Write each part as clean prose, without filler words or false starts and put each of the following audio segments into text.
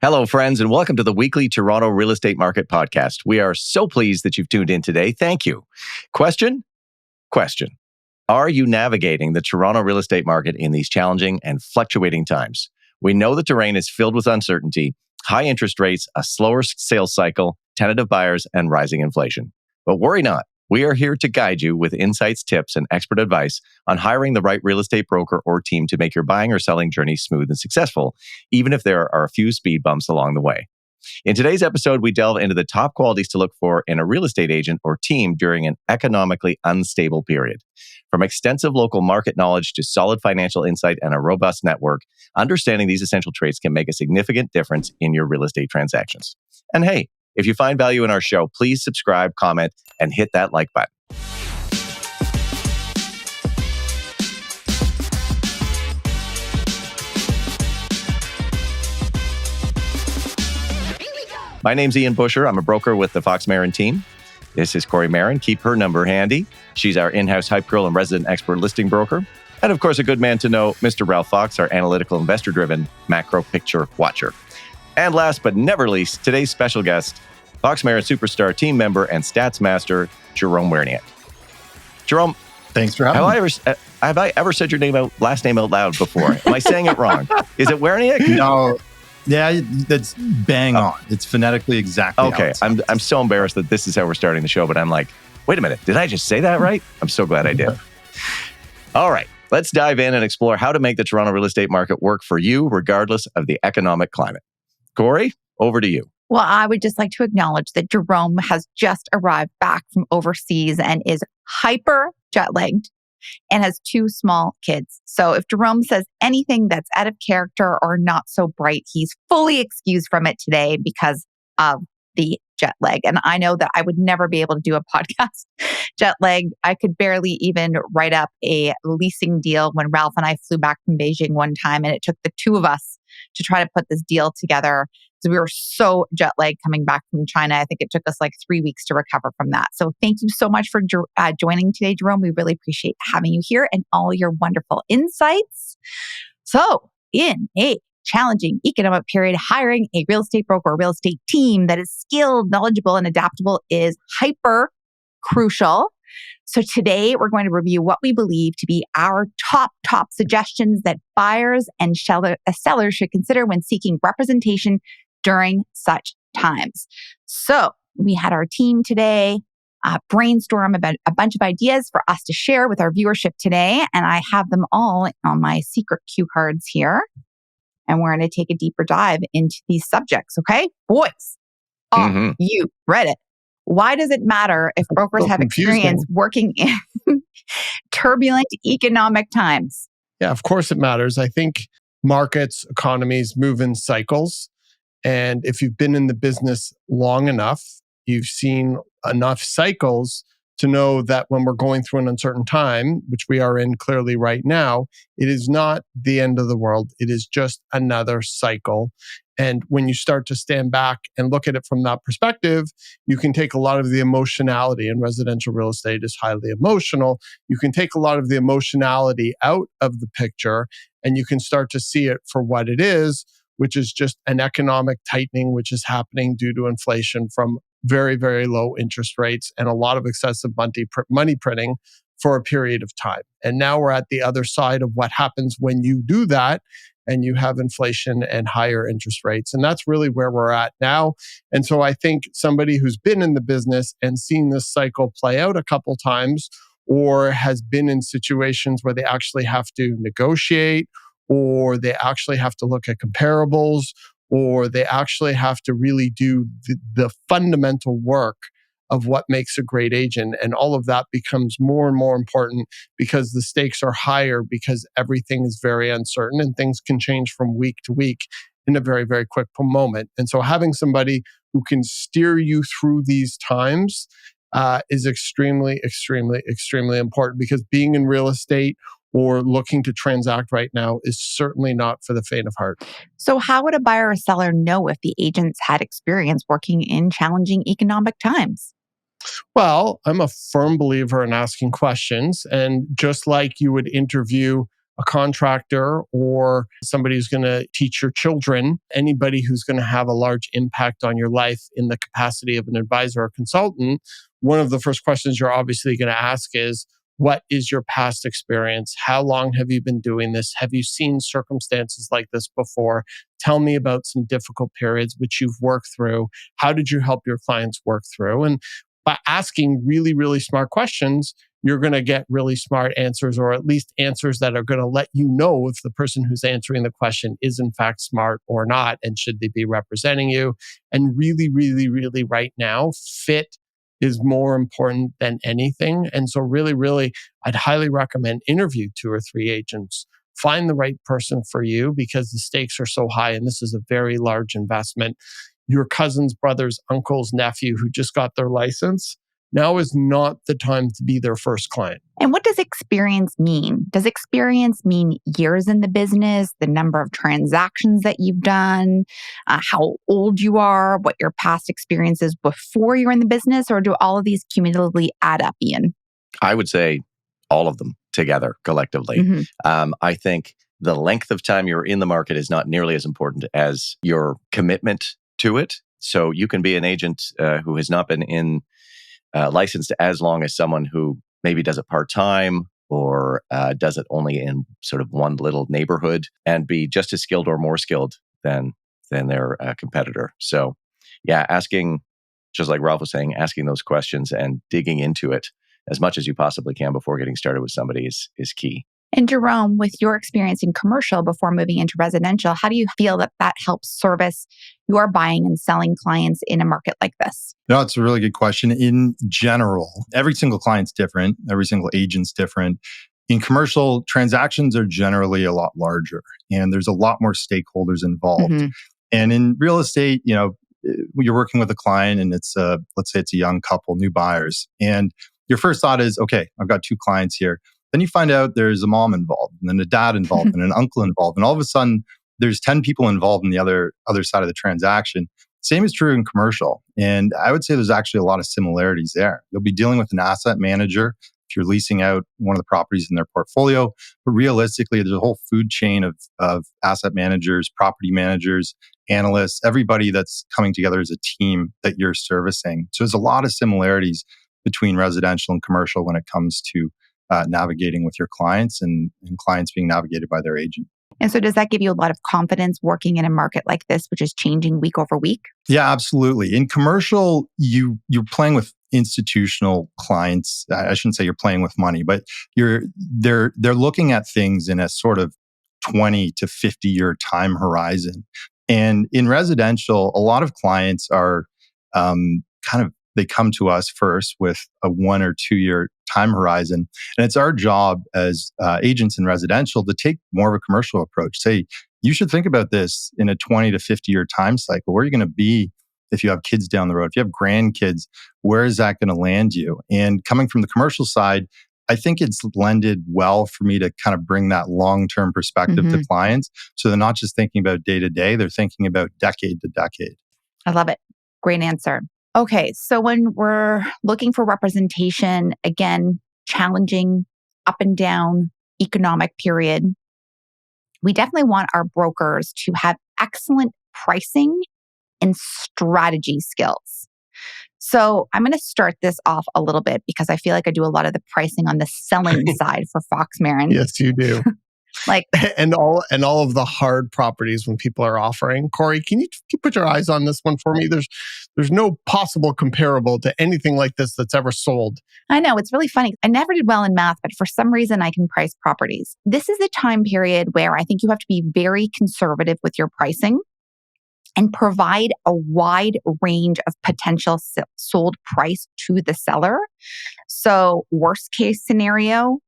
Hello, friends, and welcome to the weekly Toronto Real Estate Market Podcast. We are so pleased that you've tuned in today. Thank you. Question. Are you navigating the Toronto real estate market in these challenging and fluctuating times? We know the terrain is filled with uncertainty, high interest rates, a slower sales cycle, tentative buyers, and rising inflation. But worry not. We are here to guide you with insights, tips, and expert advice on hiring the right real estate broker or team to make your buying or selling journey smooth and successful, even if there are a few speed bumps along the way. In today's episode, we delve into the top qualities to look for in a real estate agent or team during an economically unstable period. From extensive local market knowledge to solid financial insight and a robust network, understanding these essential traits can make a significant difference in your real estate transactions. And hey, if you find value in our show, please subscribe, comment, and hit that like button. My name's Ian Busher. I'm a broker with the Marin Team. This is Kori Marin. Keep her number handy. She's our in-house hype girl and resident expert listing broker. And of course, a good man to know, Mr. Ralph Fox, our analytical, investor-driven macro picture watcher. And last but never least, today's special guest, Fox Marin superstar team member and stats master, Jerome Werniuk. Jerome, thanks for having me. Have I ever said your last name out loud before? Am I saying it wrong? Is it Werniuk? No. Yeah, that's bang on. It's phonetically exactly okay. How it's I'm so embarrassed that this is how we're starting the show, but I'm like, wait a minute, did I just say that right? I'm so glad I did. All right, let's dive in and explore how to make the Toronto real estate market work for you, regardless of the economic climate. Kori, over to you. Well, I would just like to acknowledge that Jerome has just arrived back from overseas and is hyper jet-lagged and has 2 small kids. So if Jerome says anything that's out of character or not so bright, he's fully excused from it today because of the jet lag. And I know that I would never be able to do a podcast jet lagged. I could barely even write up a leasing deal when Ralph and I flew back from Beijing one time, and it took the 2 of us to try to put this deal together. So we were so jet lagged coming back from China. I think it took us like 3 weeks to recover from that. So thank you so much for joining today, Jerome. We really appreciate having you here and all your wonderful insights. So in a challenging economic period, hiring a real estate broker or real estate team that is skilled, knowledgeable, and adaptable is hyper crucial. So today we're going to review what we believe to be our top suggestions that buyers and sellers should consider when seeking representation during such times. So we had our team today brainstorm about a bunch of ideas for us to share with our viewership today. And I have them all on my secret cue cards here. And we're going to take a deeper dive into these subjects. Okay, boys, are you ready? Why does it matter if brokers have experience working in turbulent economic times? Yeah, of course it matters. I think markets, economies move in cycles. And if you've been in the business long enough, you've seen enough cycles to know that when we're going through an uncertain time, which we are in clearly right now, it is not the end of the world. It is just another cycle. And when you start to stand back and look at it from that perspective, you can take a lot of the emotionality, and residential real estate is highly emotional. You can take a lot of the emotionality out of the picture, and you can start to see it for what it is, which is just an economic tightening, which is happening due to inflation from very, very low interest rates and a lot of excessive money printing for a period of time. And now we're at the other side of what happens when you do that and you have inflation and higher interest rates. And that's really where we're at now. And so I think somebody who's been in the business and seen this cycle play out a couple times, or has been in situations where they actually have to negotiate, or they actually have to look at comparables, or they actually have to really do the fundamental work of what makes a great agent. And all of that becomes more and more important because the stakes are higher, because everything is very uncertain and things can change from week to week in a very, very quick moment. And so having somebody who can steer you through these times is extremely, extremely, extremely important, because being in real estate or looking to transact right now is certainly not for the faint of heart. So how would a buyer or seller know if the agents had experience working in challenging economic times? Well, I'm a firm believer in asking questions. And just like you would interview a contractor or somebody who's going to teach your children, anybody who's going to have a large impact on your life in the capacity of an advisor or consultant, one of the first questions you're obviously going to ask is, what is your past experience? How long have you been doing this? Have you seen circumstances like this before? Tell me about some difficult periods which you've worked through. How did you help your clients work through? And by asking really, really smart questions, you're going to get really smart answers, or at least answers that are going to let you know if the person who's answering the question is in fact smart or not, and should they be representing you. And really, really, really right now, fit is more important than anything. And so really, really, I'd highly recommend interview 2 or 3 agents. Find the right person for you because the stakes are so high and this is a very large investment. Your cousins, brothers, uncles, nephew who just got their license, now is not the time to be their first client. And what does experience mean? Does experience mean years in the business, the number of transactions that you've done, how old you are, what your past experience is before you're in the business, or do all of these cumulatively add up, Ian? I would say all of them together collectively. I think the length of time you're in the market is not nearly as important as your commitment to it. So you can be an agent who has not been licensed as long as someone who maybe does it part-time or does it only in sort of one little neighborhood and be just as skilled or more skilled than their competitor. So yeah, asking, just like Ralph was saying, asking those questions and digging into it as much as you possibly can before getting started with somebody is key. And Jerome, with your experience in commercial before moving into residential, how do you feel that helps service your buying and selling clients in a market like this? No, it's a really good question. In general, every single client's different. Every single agent's different. In commercial, transactions are generally a lot larger and there's a lot more stakeholders involved. And in real estate, you're working with a client and it's let's say it's a young couple, new buyers. And your first thought is, okay, I've got 2 clients here. Then you find out there's a mom involved and then a dad involved and an uncle involved. And all of a sudden, there's 10 people involved in the other side of the transaction. Same is true in commercial. And I would say there's actually a lot of similarities there. You'll be dealing with an asset manager if you're leasing out one of the properties in their portfolio. But realistically, there's a whole food chain of asset managers, property managers, analysts, everybody that's coming together as a team that you're servicing. So there's a lot of similarities between residential and commercial when it comes to navigating with your clients and clients being navigated by their agent. And so does that give you a lot of confidence working in a market like this, which is changing week over week? Yeah, absolutely. In commercial, you're playing with institutional clients. I shouldn't say you're playing with money, but they're looking at things in a sort of 20 to 50 year time horizon. And in residential, a lot of clients are they come to us first with a 1 or 2 year time horizon. And it's our job as agents in residential to take more of a commercial approach. Say, you should think about this in a 20 to 50 year time cycle. Where are you going to be if you have kids down the road? If you have grandkids, where is that going to land you? And coming from the commercial side, I think it's lended well for me to kind of bring that long-term perspective to clients. So they're not just thinking about day to day, they're thinking about decade to decade. I love it. Great answer. Okay, so when we're looking for representation, again, challenging up and down economic period, we definitely want our brokers to have excellent pricing and strategy skills. So I'm going to start this off a little bit because I feel like I do a lot of the pricing on the selling side for Fox Marin. Yes, you do. And all of the hard properties when people are offering. Kori, can you put your eyes on this one for me? There's no possible comparable to anything like this that's ever sold. I know, it's really funny. I never did well in math, but for some reason I can price properties. This is a time period where I think you have to be very conservative with your pricing and provide a wide range of potential sold price to the seller. So worst case scenario,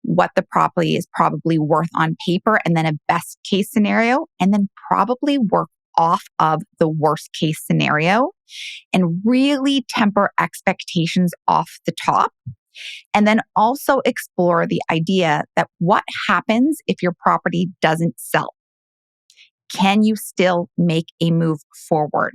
what the property is probably worth on paper, and then a best case scenario, and then probably work off of the worst case scenario and really temper expectations off the top. And then also explore the idea that what happens if your property doesn't sell? Can you still make a move forward?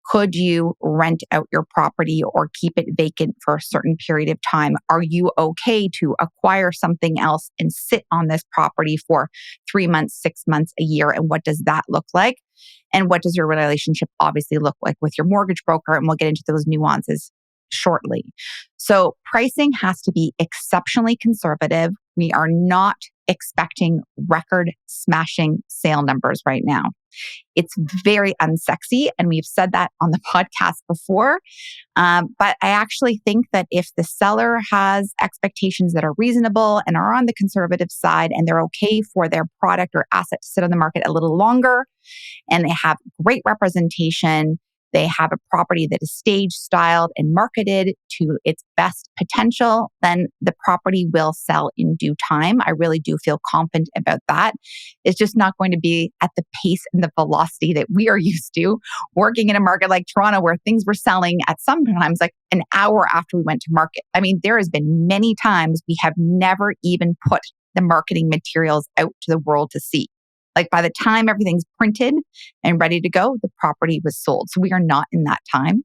Could you rent out your property or keep it vacant for a certain period of time? Are you okay to acquire something else and sit on this property for 3 months, 6 months, a year? And what does that look like? And what does your relationship obviously look like with your mortgage broker? And we'll get into those nuances shortly. So pricing has to be exceptionally conservative. We are not expecting record smashing sale numbers right now. It's very unsexy. And we've said that on the podcast before. But I actually think that if the seller has expectations that are reasonable and are on the conservative side, and they're okay for their product or asset to sit on the market a little longer, and they have great representation, they have a property that is staged, styled, and marketed to its best potential, then the property will sell in due time. I really do feel confident about that. It's just not going to be at the pace and the velocity that we are used to working in a market like Toronto, where things were selling at sometimes like an hour after we went to market. I mean, there has been many times we have never even put the marketing materials out to the world to see. Like by the time everything's printed and ready to go, the property was sold. So we are not in that time.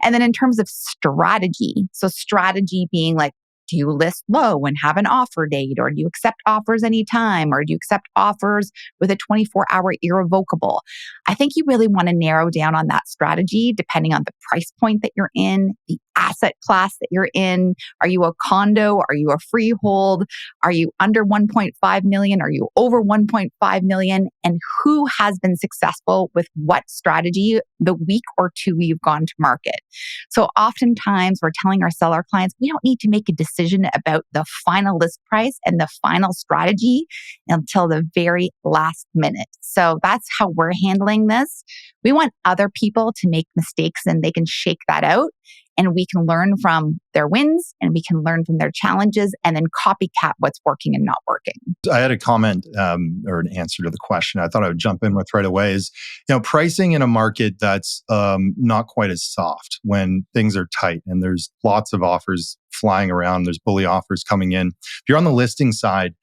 And then in terms of strategy, so strategy being like, do you list low and have an offer date? Or do you accept offers anytime? Or do you accept offers with a 24-hour irrevocable? I think you really want to narrow down on that strategy depending on the price point that you're in, the asset class that you're in. Are you a condo? Are you a freehold? Are you under 1.5 million? Are you over 1.5 million? And who has been successful with what strategy the week or two you've gone to market? So oftentimes we're telling our seller clients, we don't need to make a decision about the final list price and the final strategy until the very last minute. So that's how we're handling this. We want other people to make mistakes and they can shake that out. And we can learn from their wins and we can learn from their challenges and then copycat what's working and not working. I had a comment or an answer to the question I thought I would jump in with right away is, pricing in a market that's not quite as soft when things are tight and there's lots of offers flying around, there's bully offers coming in. If you're on the listing side,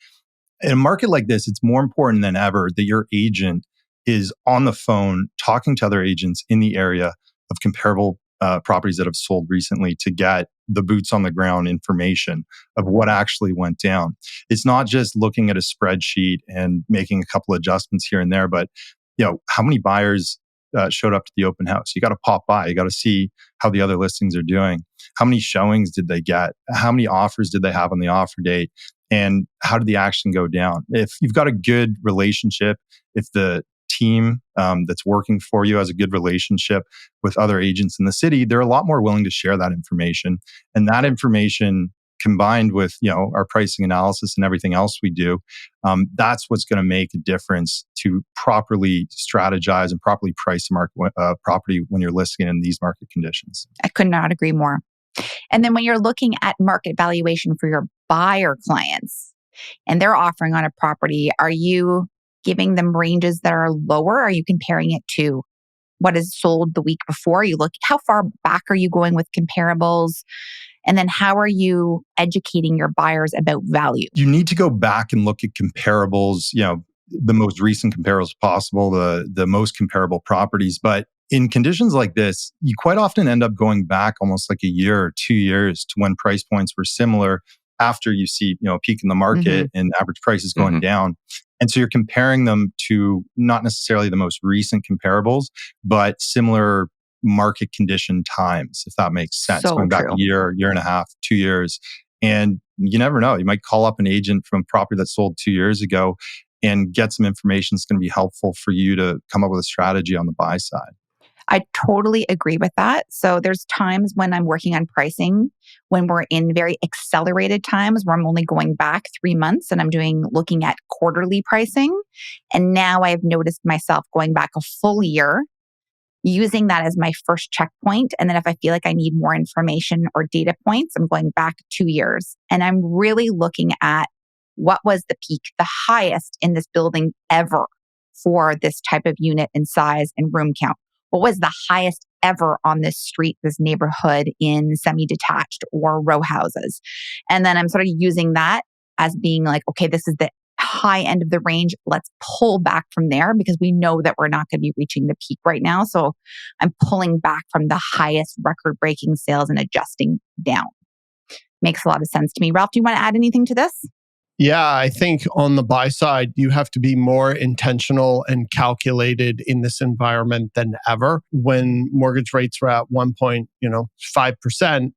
in a market like this, it's more important than ever that your agent is on the phone talking to other agents in the area of comparable properties that have sold recently to get the boots on the ground information of what actually went down. It's not just looking at a spreadsheet and making a couple adjustments here and there, but how many buyers showed up to the open house? You got to pop by. You got to see how the other listings are doing. How many showings did they get? How many offers did they have on the offer date? And how did the action go down? If you've got a good relationship, if the team that's working for you has a good relationship with other agents in the city, they're a lot more willing to share that information. And that information combined with our pricing analysis and everything else we do, that's what's going to make a difference to properly strategize and properly price a market property when you're listing in these market conditions. I could not agree more. And then when you're looking at market valuation for your buyer clients and they're offering on a property, are you giving them ranges that are lower? Are you comparing it to what is sold the week before? You look, how far back are you going with comparables? And then how are you educating your buyers about value? You need to go back and look at comparables, the most recent comparables possible, the most comparable properties. But in conditions like this, you quite often end up going back almost like a year or 2 years to when price points were similar after you see, a peak in the market and average prices going down. And so you're comparing them to not necessarily the most recent comparables, but similar market condition times, if that makes sense. So going back true. a year and a half, 2 years. And you never know. You might call up an agent from property that sold 2 years ago and get some information that's going to be helpful for you to come up with a strategy on the buy side. I totally agree with that. So there's times when I'm working on pricing, when we're in very accelerated times where I'm only going back 3 months and I'm looking at quarterly pricing. And now I've noticed myself going back a full year, using that as my first checkpoint. And then if I feel like I need more information or data points, I'm going back 2 years. And I'm really looking at what was the peak, the highest in this building ever for this type of unit and size and room count. What was the highest ever on this street, this neighborhood in semi-detached or row houses? And then I'm sort of using that as being like, okay, this is the high end of the range. Let's pull back from there because we know that we're not going to be reaching the peak right now. So I'm pulling back from the highest record-breaking sales and adjusting down. Makes a lot of sense to me. Ralph, do you want to add anything to this? Yeah, I think on the buy side, you have to be more intentional and calculated in this environment than ever. When mortgage rates were at 1.5%,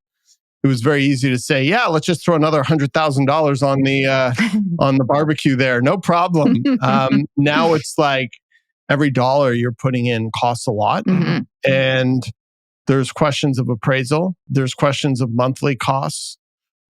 it was very easy to say, yeah, let's just throw another $100,000 on the barbecue there. No problem. Now it's like every dollar you're putting in costs a lot. Mm-hmm. And there's questions of appraisal. There's questions of monthly costs.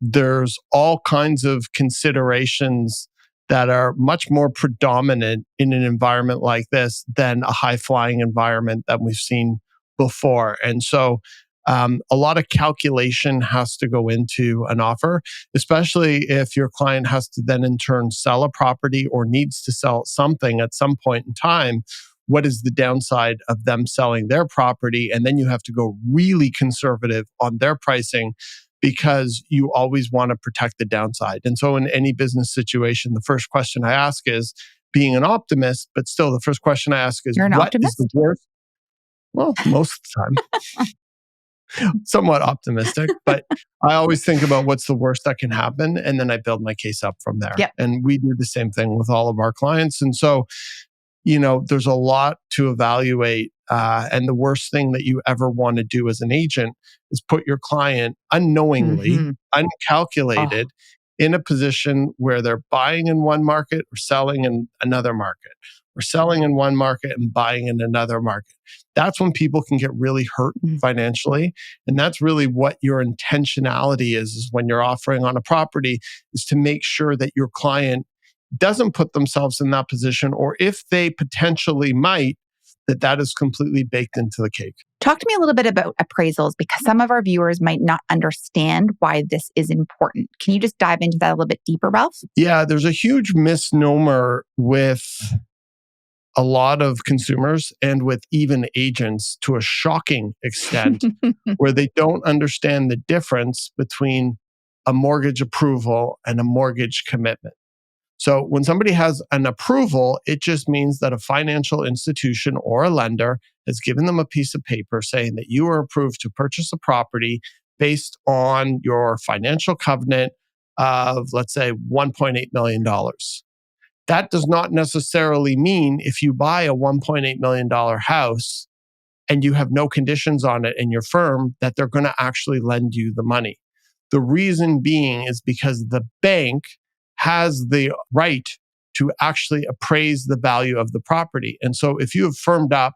There's all kinds of considerations that are much more predominant in an environment like this than a high-flying environment that we've seen before. And so a lot of calculation has to go into an offer, especially if your client has to then in turn sell a property or needs to sell something at some point in time. What is the downside of them selling their property? And then you have to go really conservative on their pricing because you always want to protect the downside. And so in any business situation, the first question I ask is, being an optimist, but still the first question I ask is, You're an what optimist? is the worst? Well, most of the time. Somewhat optimistic, but I always think about what's the worst that can happen. And then I build my case up from there. Yep. And we do the same thing with all of our clients. And so, there's a lot to evaluate. And the worst thing that you ever want to do as an agent is put your client unknowingly, uncalculated, in a position where they're buying in one market or selling in another market, or selling in one market and buying in another market. That's when people can get really hurt financially. And that's really what your intentionality is when you're offering on a property, is to make sure that your client doesn't put themselves in that position, or if they potentially might, that is completely baked into the cake. Talk to me a little bit about appraisals, because some of our viewers might not understand why this is important. Can you just dive into that a little bit deeper, Ralph? Yeah, there's a huge misnomer with a lot of consumers and with even agents to a shocking extent where they don't understand the difference between a mortgage approval and a mortgage commitment. So when somebody has an approval, it just means that a financial institution or a lender has given them a piece of paper saying that you are approved to purchase a property based on your financial covenant of, let's say, $1.8 million. That does not necessarily mean if you buy a $1.8 million house and you have no conditions on it in your firm that they're going to actually lend you the money. The reason being is because the bank has the right to actually appraise the value of the property. And so if you have firmed up,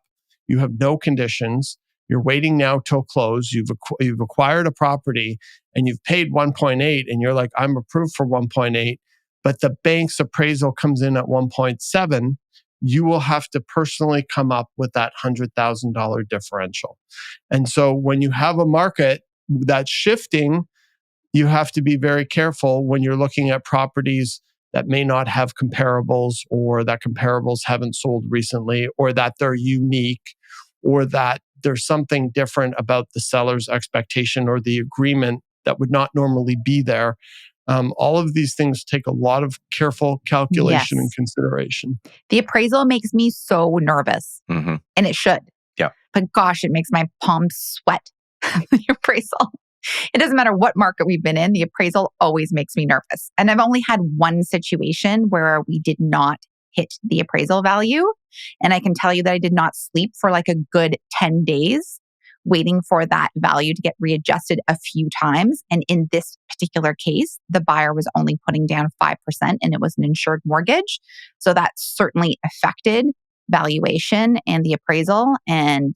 you have no conditions, you're waiting now till close, you've acquired a property and you've paid 1.8 and you're like, I'm approved for 1.8, but the bank's appraisal comes in at 1.7, you will have to personally come up with that $100,000 differential. And so when you have a market that's shifting, you have to be very careful when you're looking at properties that may not have comparables, or that comparables haven't sold recently, or that they're unique, or that there's something different about the seller's expectation or the agreement that would not normally be there. All of these things take a lot of careful calculation and consideration. The appraisal makes me so nervous, and it should. Yeah. But gosh, it makes my palms sweat. The appraisal. It doesn't matter what market we've been in, the appraisal always makes me nervous. And I've only had one situation where we did not hit the appraisal value. And I can tell you that I did not sleep for like a good 10 days waiting for that value to get readjusted a few times. And in this particular case, the buyer was only putting down 5% and it was an insured mortgage. So that certainly affected valuation and the appraisal. And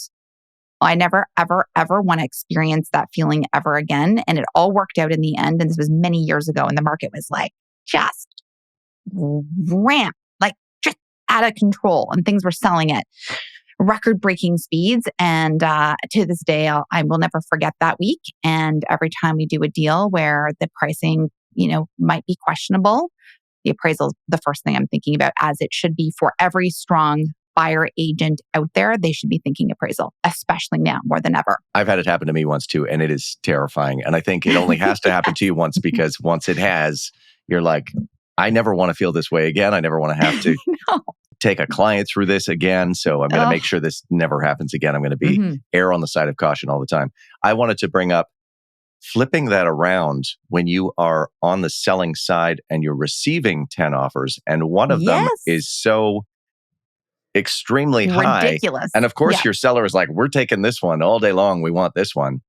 I never, ever, ever want to experience that feeling ever again. And it all worked out in the end. And this was many years ago. And the market was like just ramp, like just out of control. And things were selling at record-breaking speeds. And to this day, I will never forget that week. And every time we do a deal where the pricing, might be questionable, the appraisal is the first thing I'm thinking about, as it should be for every strong buyer agent out there. They should be thinking appraisal, especially now more than ever. I've had it happen to me once too, and it is terrifying. And I think it only has to happen to you once, because once it has, you're like, I never want to feel this way again. I never want to have to No. take a client through this again. So I'm going to Ugh. make sure this never happens again. I'm going to be err on the side of caution all the time. I wanted to bring up flipping that around when you are on the selling side and you're receiving 10 offers, and one of them is so extremely high. Ridiculous. And of course, your seller is like, we're taking this one all day long. We want this one.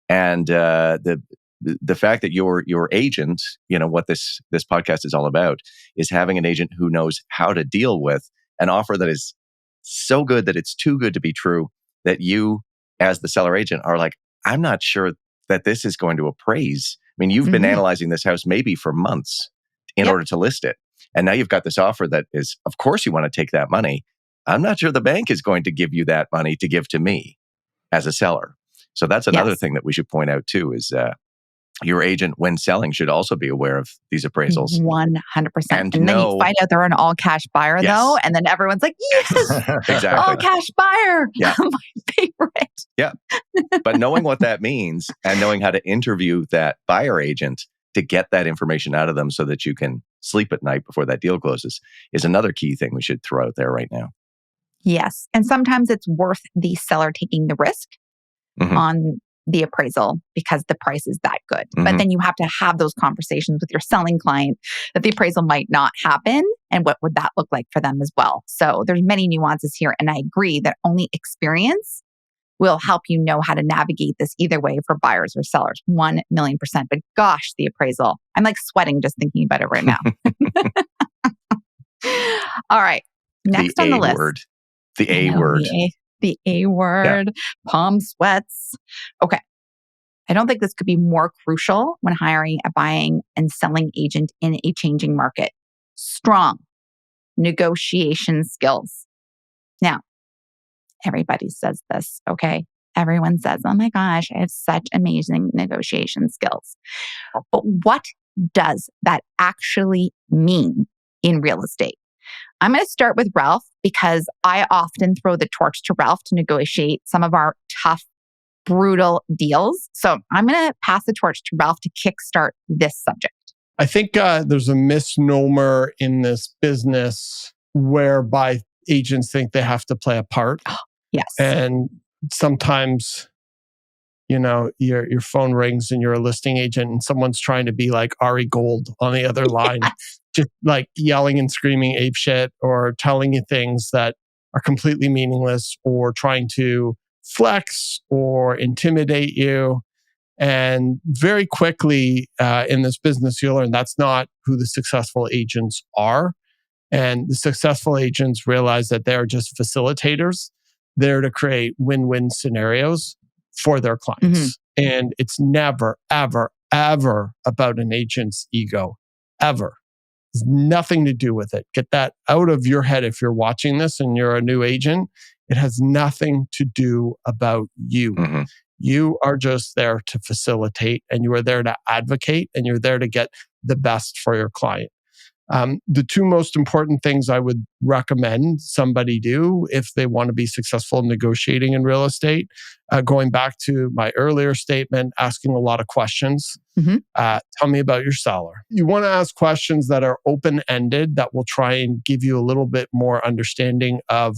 And the fact that your agent, what this podcast is all about, is having an agent who knows how to deal with an offer that is so good that it's too good to be true, that you, as the seller agent, are like, I'm not sure that this is going to appraise. I mean, you've been analyzing this house maybe for months in order to list it. And now you've got this offer that is, of course, you want to take that money. I'm not sure the bank is going to give you that money to give to me as a seller. So that's another thing that we should point out too, is your agent, when selling, should also be aware of these appraisals. 100%. And then you find out they're an all-cash buyer, though, and then everyone's like, yes, exactly, all-cash buyer, my favorite. Yeah, but knowing what that means and knowing how to interview that buyer agent to get that information out of them so that you can sleep at night before that deal closes is another key thing we should throw out there right now. Yes, and sometimes it's worth the seller taking the risk on the appraisal because the price is that good. But then you have to have those conversations with your selling client that the appraisal might not happen, and what would that look like for them as well. So there's many nuances here, and I agree that only experience will help you know how to navigate this either way for buyers or sellers. 1,000,000%. But gosh, the appraisal, I'm like sweating just thinking about it right now. All right, next on the list. The A word. The A word, palm sweats. Okay. I don't think this could be more crucial when hiring a buying and selling agent in a changing market. Strong negotiation skills. Now, everybody says this, okay? Everyone says, oh my gosh, I have such amazing negotiation skills. But what does that actually mean in real estate? I'm going to start with Ralph because I often throw the torch to Ralph to negotiate some of our tough, brutal deals. So I'm going to pass the torch to Ralph to kickstart this subject. I think there's a misnomer in this business whereby agents think they have to play a part. Yes. And sometimes, your phone rings and you're a listing agent and someone's trying to be like Ari Gold on the other line. Just like yelling and screaming ape shit or telling you things that are completely meaningless or trying to flex or intimidate you. And very quickly in this business, you'll learn that's not who the successful agents are. And the successful agents realize that they're just facilitators. They're to create win-win scenarios for their clients. And it's never, ever, ever about an agent's ego, ever. It's nothing to do with it. Get that out of your head if you're watching this and you're a new agent. It has nothing to do about you. You are just there to facilitate, and you are there to advocate, and you're there to get the best for your client. The two most important things I would recommend somebody do if they want to be successful in negotiating in real estate, going back to my earlier statement, asking a lot of questions. Tell me about your seller. You want to ask questions that are open-ended that will try and give you a little bit more understanding of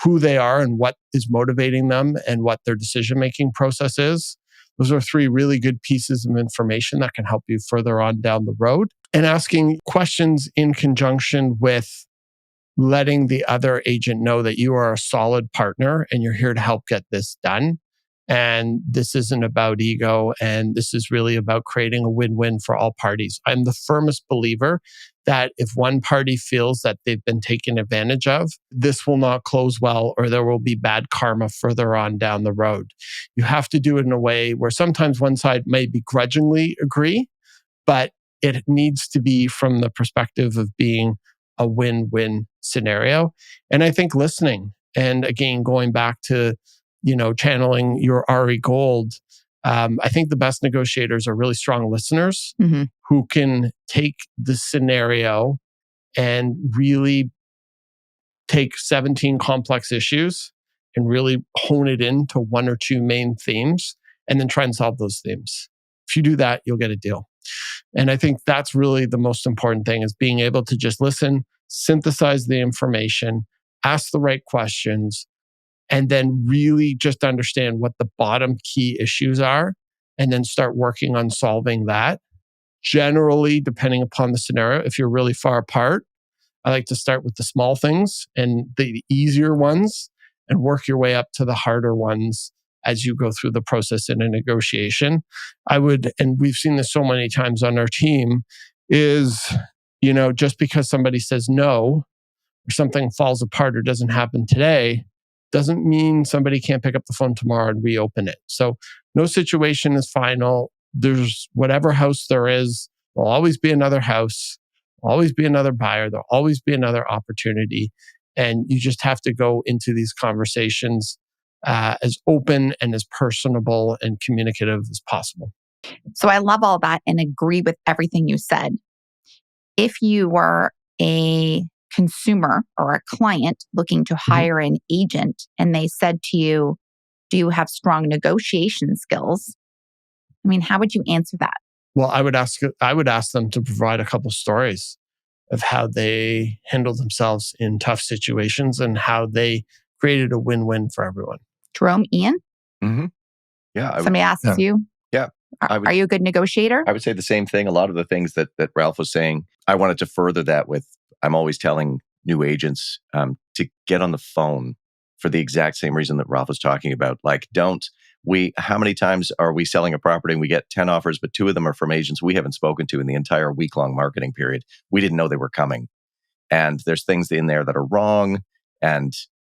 who they are and what is motivating them and what their decision-making process is. Those are three really good pieces of information that can help you further on down the road. And asking questions in conjunction with letting the other agent know that you are a solid partner and you're here to help get this done. And this isn't about ego, and this is really about creating a win-win for all parties. I'm the firmest believer that if one party feels that they've been taken advantage of, this will not close well, or there will be bad karma further on down the road. You have to do it in a way where sometimes one side may begrudgingly agree, but it needs to be from the perspective of being a win-win scenario. And I think listening, and again, going back to channeling your Ari Gold, I think the best negotiators are really strong listeners who can take the scenario and really take 17 complex issues and really hone it into one or two main themes and then try and solve those themes. If you do that, you'll get a deal. And I think that's really the most important thing, is being able to just listen, synthesize the information, ask the right questions, and then really just understand what the bottom key issues are, and then start working on solving that. Generally, depending upon the scenario, if you're really far apart, I like to start with the small things and the easier ones and work your way up to the harder ones as you go through the process in a negotiation. And we've seen this so many times on our team, is, just because somebody says no or something falls apart or doesn't happen today, doesn't mean somebody can't pick up the phone tomorrow and reopen it. So no situation is final. There's whatever house there is, there'll always be another house, there'll always be another buyer, there'll always be another opportunity. And you just have to go into these conversations as open and as personable and communicative as possible. So I love all that and agree with everything you said. If you were a consumer or a client looking to hire an agent and they said to you, do you have strong negotiation skills? I mean, how would you answer that? Well, I would ask them to provide a couple stories of how they handled themselves in tough situations and how they created a win-win for everyone. Jerome, Ian? Mm-hmm. Yeah. Somebody asks you? Yeah. Are you a good negotiator? I would say the same thing. A lot of the things that Ralph was saying, I wanted to further that with, I'm always telling new agents to get on the phone for the exact same reason that Ralph was talking about. Like, how many times are we selling a property and we get 10 offers, but 2 of them are from agents we haven't spoken to in the entire week-long marketing period? We didn't know they were coming. And there's things in there that are wrong, and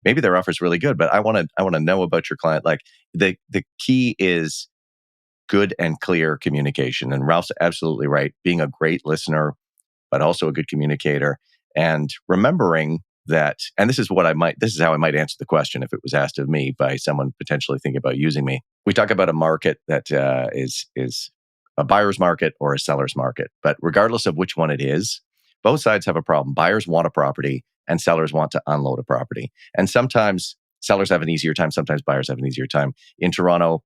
maybe their offer's really good, but I want to know about your client. Like, the key is good and clear communication. And Ralph's absolutely right. Being a great listener, but also a good communicator, and remembering that, and this is how I might answer the question if it was asked of me by someone potentially thinking about using me. We talk about a market that is a buyer's market or a seller's market, but regardless of which one it is, both sides have a problem. Buyers want a property and sellers want to unload a property. And sometimes sellers have an easier time, sometimes buyers have an easier time. In Toronto,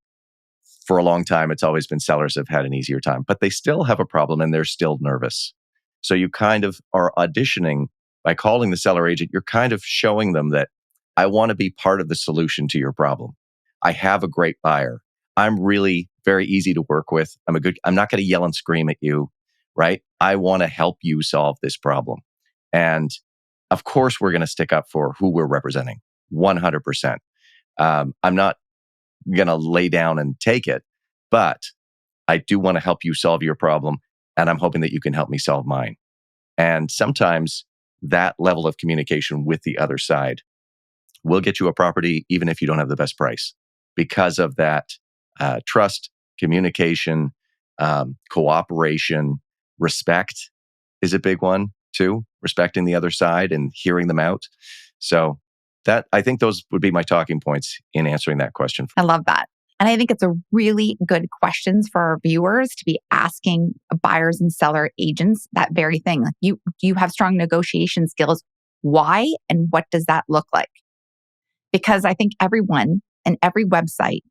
for a long time, it's always been sellers have had an easier time, but they still have a problem and they're still nervous. So you kind of are auditioning by calling the seller agent. You're kind of showing them that I want to be part of the solution to your problem. I have a great buyer. I'm really very easy to work with. I'm not going to yell and scream at you, right? I want to help you solve this problem. And of course, we're going to stick up for who we're representing, 100%. I'm not going to lay down and take it, but I do want to help you solve your problem. And I'm hoping that you can help me solve mine. And sometimes that level of communication with the other side will get you a property, even if you don't have the best price, because of that trust, communication, cooperation, respect is a big one too. Respecting the other side and hearing them out. So I think those would be my talking points in answering that question. I love that. And I think it's a really good questions for our viewers to be asking buyers and seller agents that very thing. Like, do you have strong negotiation skills? Why? And what does that look like? Because I think everyone and every website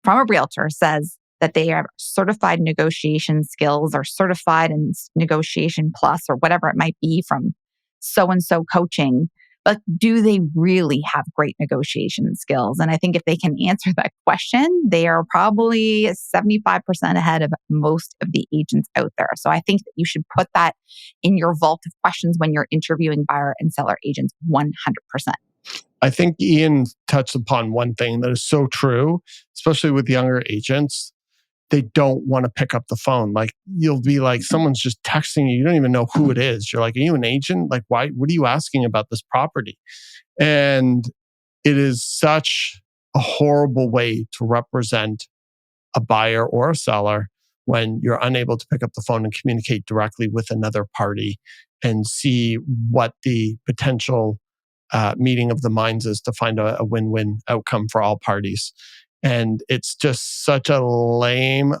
from a realtor says that they have certified negotiation skills or certified in negotiation plus or whatever it might be from so-and-so coaching. But do they really have great negotiation skills? And I think if they can answer that question, they are probably 75% ahead of most of the agents out there. So I think that you should put that in your vault of questions when you're interviewing buyer and seller agents 100%. I think Ian touched upon one thing that is so true, especially with younger agents. They don't want to pick up the phone. Like, you'll be like, someone's just texting you. You don't even know who it is. You're like, are you an agent? Like, why? What are you asking about this property? And it is such a horrible way to represent a buyer or a seller when you're unable to pick up the phone and communicate directly with another party and see what the potential meeting of the minds is to find a win-win outcome for all parties. And it's just such a lame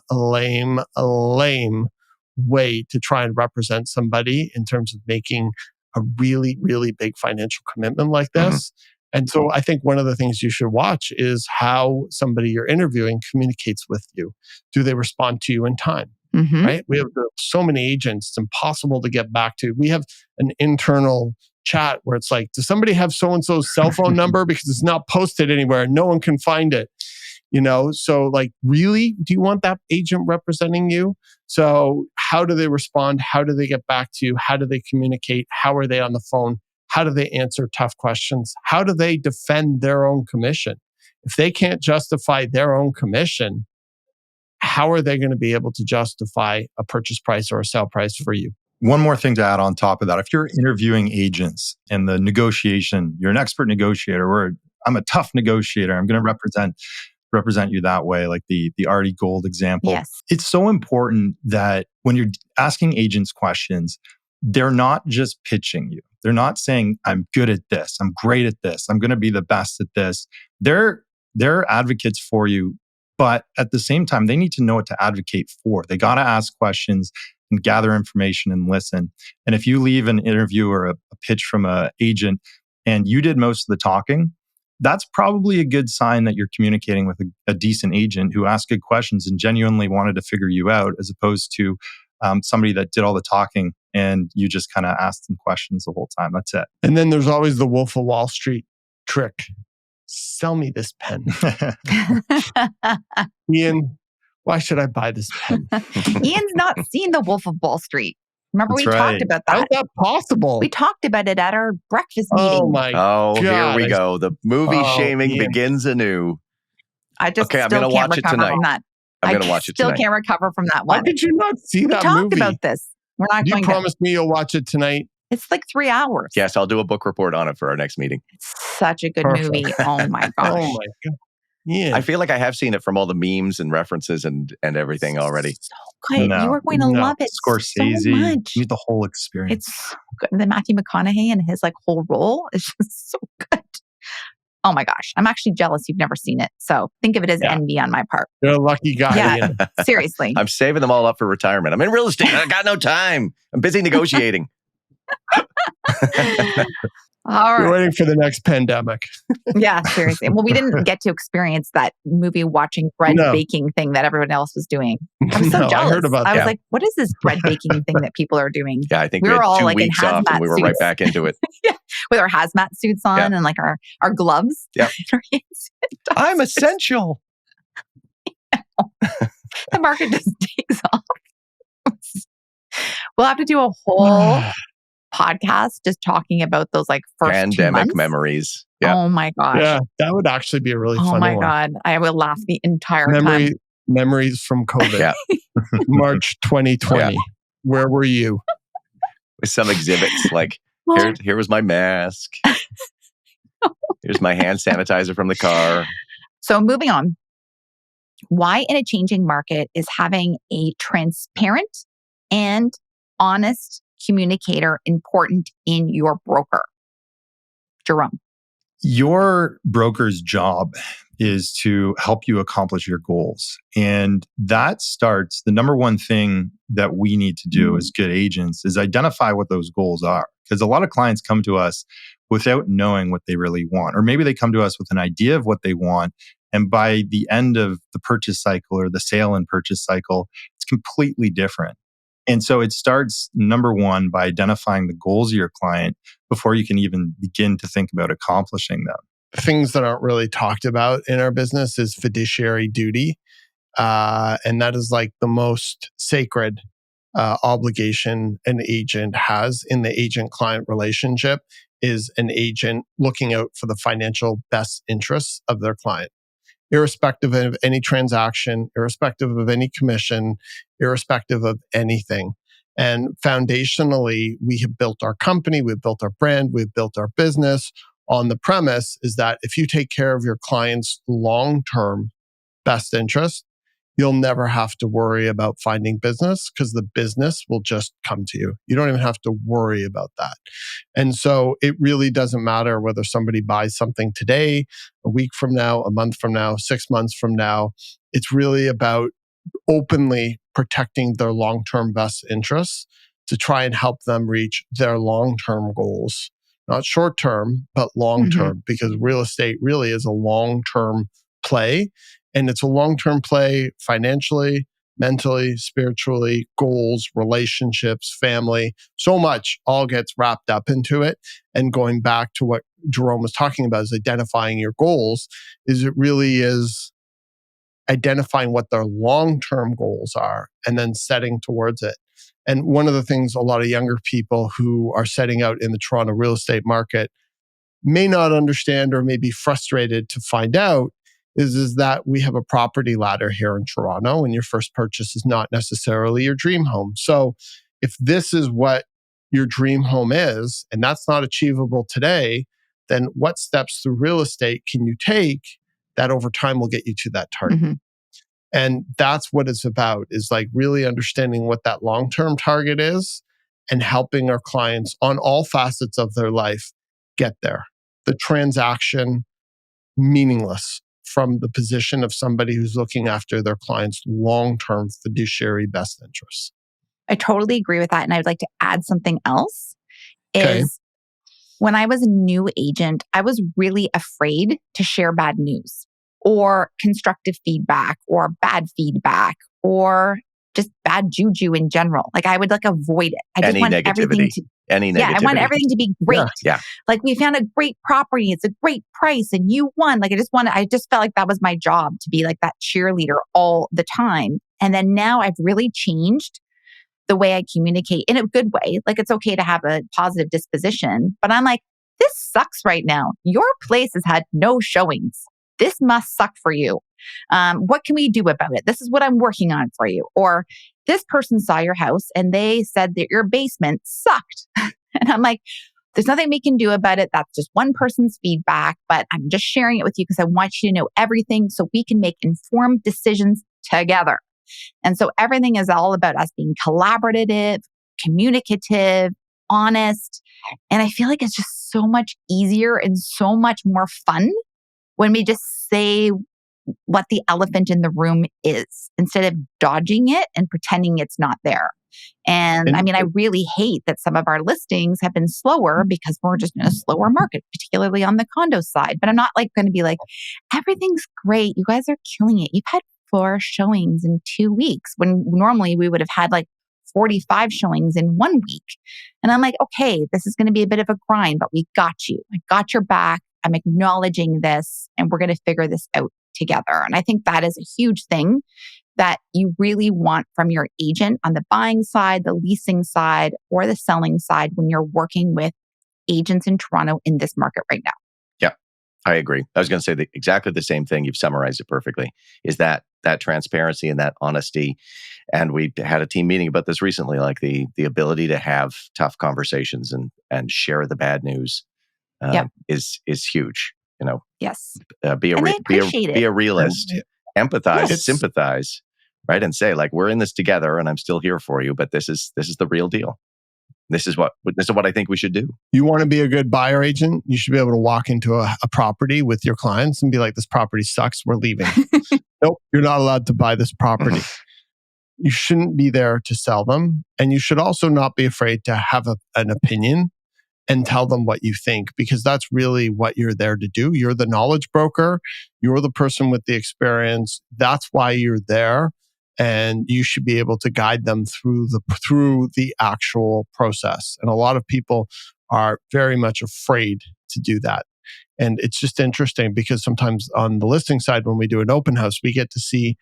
way to try and represent somebody in terms of making a really, really big financial commitment like this. And so I think one of the things you should watch is how somebody you're interviewing communicates with you. Do they respond to you in time? right? We have so many agents, it's impossible to get back to. We have an internal chat where it's like, does somebody have so-and-so's cell phone number? Because it's not posted anywhere. No one can find it. So like, really, do you want that agent representing you? So how do they respond? How do they get back to you? How do they communicate? How are they on the phone? How do they answer tough questions? How do they defend their own commission? If they can't justify their own commission, how are they going to be able to justify a purchase price or a sale price for you? One more thing to add on top of that. If you're interviewing agents and the negotiation, you're an expert negotiator, or I'm a tough negotiator, I'm going to represent you that way, like the Artie Gold example. Yes. It's so important that when you're asking agents questions, they're not just pitching you. They're not saying, I'm good at this, I'm great at this, I'm going to be the best at this. They're advocates for you, but at the same time, they need to know what to advocate for. They got to ask questions and gather information and listen. And if you leave an interview or a pitch from an agent and you did most of the talking, that's probably a good sign that you're communicating with a decent agent who asked good questions and genuinely wanted to figure you out, as opposed to somebody that did all the talking and you just kind of asked them questions the whole time. That's it. And then there's always the Wolf of Wall Street trick. Sell me this pen. Ian, why should I buy this pen? Ian's not seen The Wolf of Wall Street. Remember, That's we right. talked about How's that. that possible? We talked about it at our breakfast meeting. Oh my Oh, God. here we go. The movie shaming Ian. begins anew. I just Okay, I'm still gonna can't watch it recover tonight. from that. I'm going to watch it Still tonight. can't recover from that Why one. did you not see We that talked movie? about this. We're not You going promised me you'll watch it tonight. It's like 3 hours. Yes, I'll do a book report on it for our next meeting. It's such a good Perfect. movie. Oh my Oh gosh. my God. Yeah. I feel like I have seen it from all the memes and references and everything already. So good. No. You are going to No. love it Scorsese, so much. you need the whole experience. It's so good. The Matthew McConaughey and his like whole role is just so good. Oh my gosh. I'm actually jealous you've never seen it. So think of it as Yeah. envy on my part. You're a lucky guy, Yeah. Ian. Seriously. I'm saving them all up for retirement. I'm in real estate. I got no time. I'm busy negotiating. All You're right. waiting for the next pandemic. Yeah, seriously. Well, we didn't get to experience that movie watching bread No. baking thing that everyone else was doing. I was so No, jealous. I heard about I that. was like, what is this bread baking thing that people are doing? Yeah, I think We we were had all, 2 like, in weeks off and we were hazmat right suits. back into it. With our hazmat suits on Yeah. and like our gloves. Yep. I'm essential. The market just takes off. We'll have to do a whole podcast just talking about those like first 2 Pandemic months. memories. Yeah. Oh my gosh. Yeah, that would actually be a really Oh funny my one. God. I will laugh the entire time. Memories from COVID. Yeah. March 2020. Where were you? With some exhibits like, Well, here was my mask. Here's my hand sanitizer from the car. So moving on. Why in a changing market is having a transparent and honest communicator important in your broker? Jerome. Your broker's job is to help you accomplish your goals. And that starts, the number one thing that we need to do as good agents is identify what those goals are. Because a lot of clients come to us without knowing what they really want. Or maybe they come to us with an idea of what they want. And by the end of the purchase cycle or the sale and purchase cycle, it's completely different. And so it starts, number one, by identifying the goals of your client before you can even begin to think about accomplishing them. Things that aren't really talked about in our business is fiduciary duty. And that is like the most sacred obligation an agent has in the agent-client relationship, is an agent looking out for the financial best interests of their client, irrespective of any transaction, irrespective of any commission, irrespective of anything. And foundationally, we have built our company, we've built our brand, we've built our business on the premise is that if you take care of your client's long-term best interest, you'll never have to worry about finding business because the business will just come to you. You don't even have to worry about that. And so it really doesn't matter whether somebody buys something today, a week from now, a month from now, 6 months from now. It's really about openly protecting their long-term best interests to try and help them reach their long-term goals. Not short-term, but long-term, because real estate really is a long-term play. And it's a long-term play financially, mentally, spiritually, goals, relationships, family, so much all gets wrapped up into it. And going back to what Jerome was talking about is identifying your goals, is it really is identifying what their long-term goals are and then setting towards it. And one of the things a lot of younger people who are setting out in the Toronto real estate market may not understand or may be frustrated to find out is that we have a property ladder here in Toronto, and your first purchase is not necessarily your dream home. So if this is what your dream home is, and that's not achievable today, then what steps through real estate can you take that over time will get you to that target? Mm-hmm. And that's what it's about, is like really understanding what that long-term target is and helping our clients on all facets of their life get there. The transaction meaningless from the position of somebody who's looking after their client's long-term fiduciary best interests. I totally agree with that. And I'd like to add something else Okay. is when I was a new agent, I was really afraid to share bad news or constructive feedback or bad feedback or just bad juju in general. Like I would like avoid it. I just Any want negativity. everything to I want everything to be great. Yeah. Like we found a great property, it's a great price and you won. Like I just felt like that was my job, to be like that cheerleader all the time. And then now I've really changed the way I communicate in a good way. Like it's okay to have a positive disposition, but I'm like, this sucks right now. Your place has had no showings. This must suck for you. What can we do about it? This is what I'm working on for you. Or this person saw your house and they said that your basement sucked. And I'm like, there's nothing we can do about it. That's just one person's feedback, but I'm just sharing it with you because I want you to know everything so we can make informed decisions together. And so everything is all about us being collaborative, communicative, honest. And I feel like it's just so much easier and so much more fun when we just say what the elephant in the room is instead of dodging it and pretending it's not there. And I mean, I really hate that some of our listings have been slower because we're just in a slower market, particularly on the condo side. But I'm not like going to be like, everything's great. You guys are killing it. You've had 4 showings in 2 weeks when normally we would have had like 45 showings in 1 week. And I'm like, okay, this is going to be a bit of a grind, but we got you. I got your back. I'm acknowledging this and we're going to figure this out together. And I think that is a huge thing that you really want from your agent on the buying side, the leasing side, or the selling side when you're working with agents in Toronto in this market right now. Yeah, I agree. I was going to say exactly the same thing. You've summarized it perfectly. Is that transparency and that honesty. And we had a team meeting about this recently, like the ability to have tough conversations and share the bad news is huge. You know, yes. Be a realist, empathize, sympathize, right? And say like, we're in this together and I'm still here for you, but this is the real deal. This is what I think we should do. You want to be a good buyer agent, you should be able to walk into a property with your clients and be like, this property sucks, we're leaving. Nope, you're not allowed to buy this property. You shouldn't be there to sell them. And you should also not be afraid to have an opinion and tell them what you think, because that's really what you're there to do. You're the knowledge broker. You're the person with the experience. That's why you're there. And you should be able to guide them through the actual process. And a lot of people are very much afraid to do that. And it's just interesting because sometimes on the listing side, when we do an open house, we get to see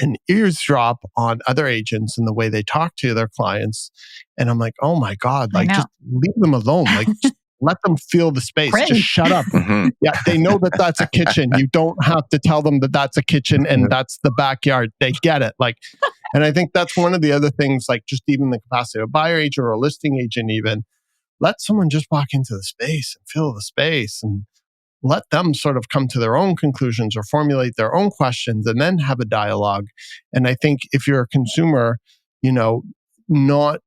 an eavesdrop on other agents and the way they talk to their clients. And I'm like, oh my God, like just leave them alone. Like just let them feel the space. Cringe. Just shut up. Yeah, they know that that's a kitchen. You don't have to tell them that that's a kitchen and that's the backyard. They get it. Like, and I think that's one of the other things, like just even the capacity of a buyer agent or a listing agent, even let someone just walk into the space and feel the space and let them sort of come to their own conclusions or formulate their own questions and then have a dialogue. And I think if you're a consumer, we're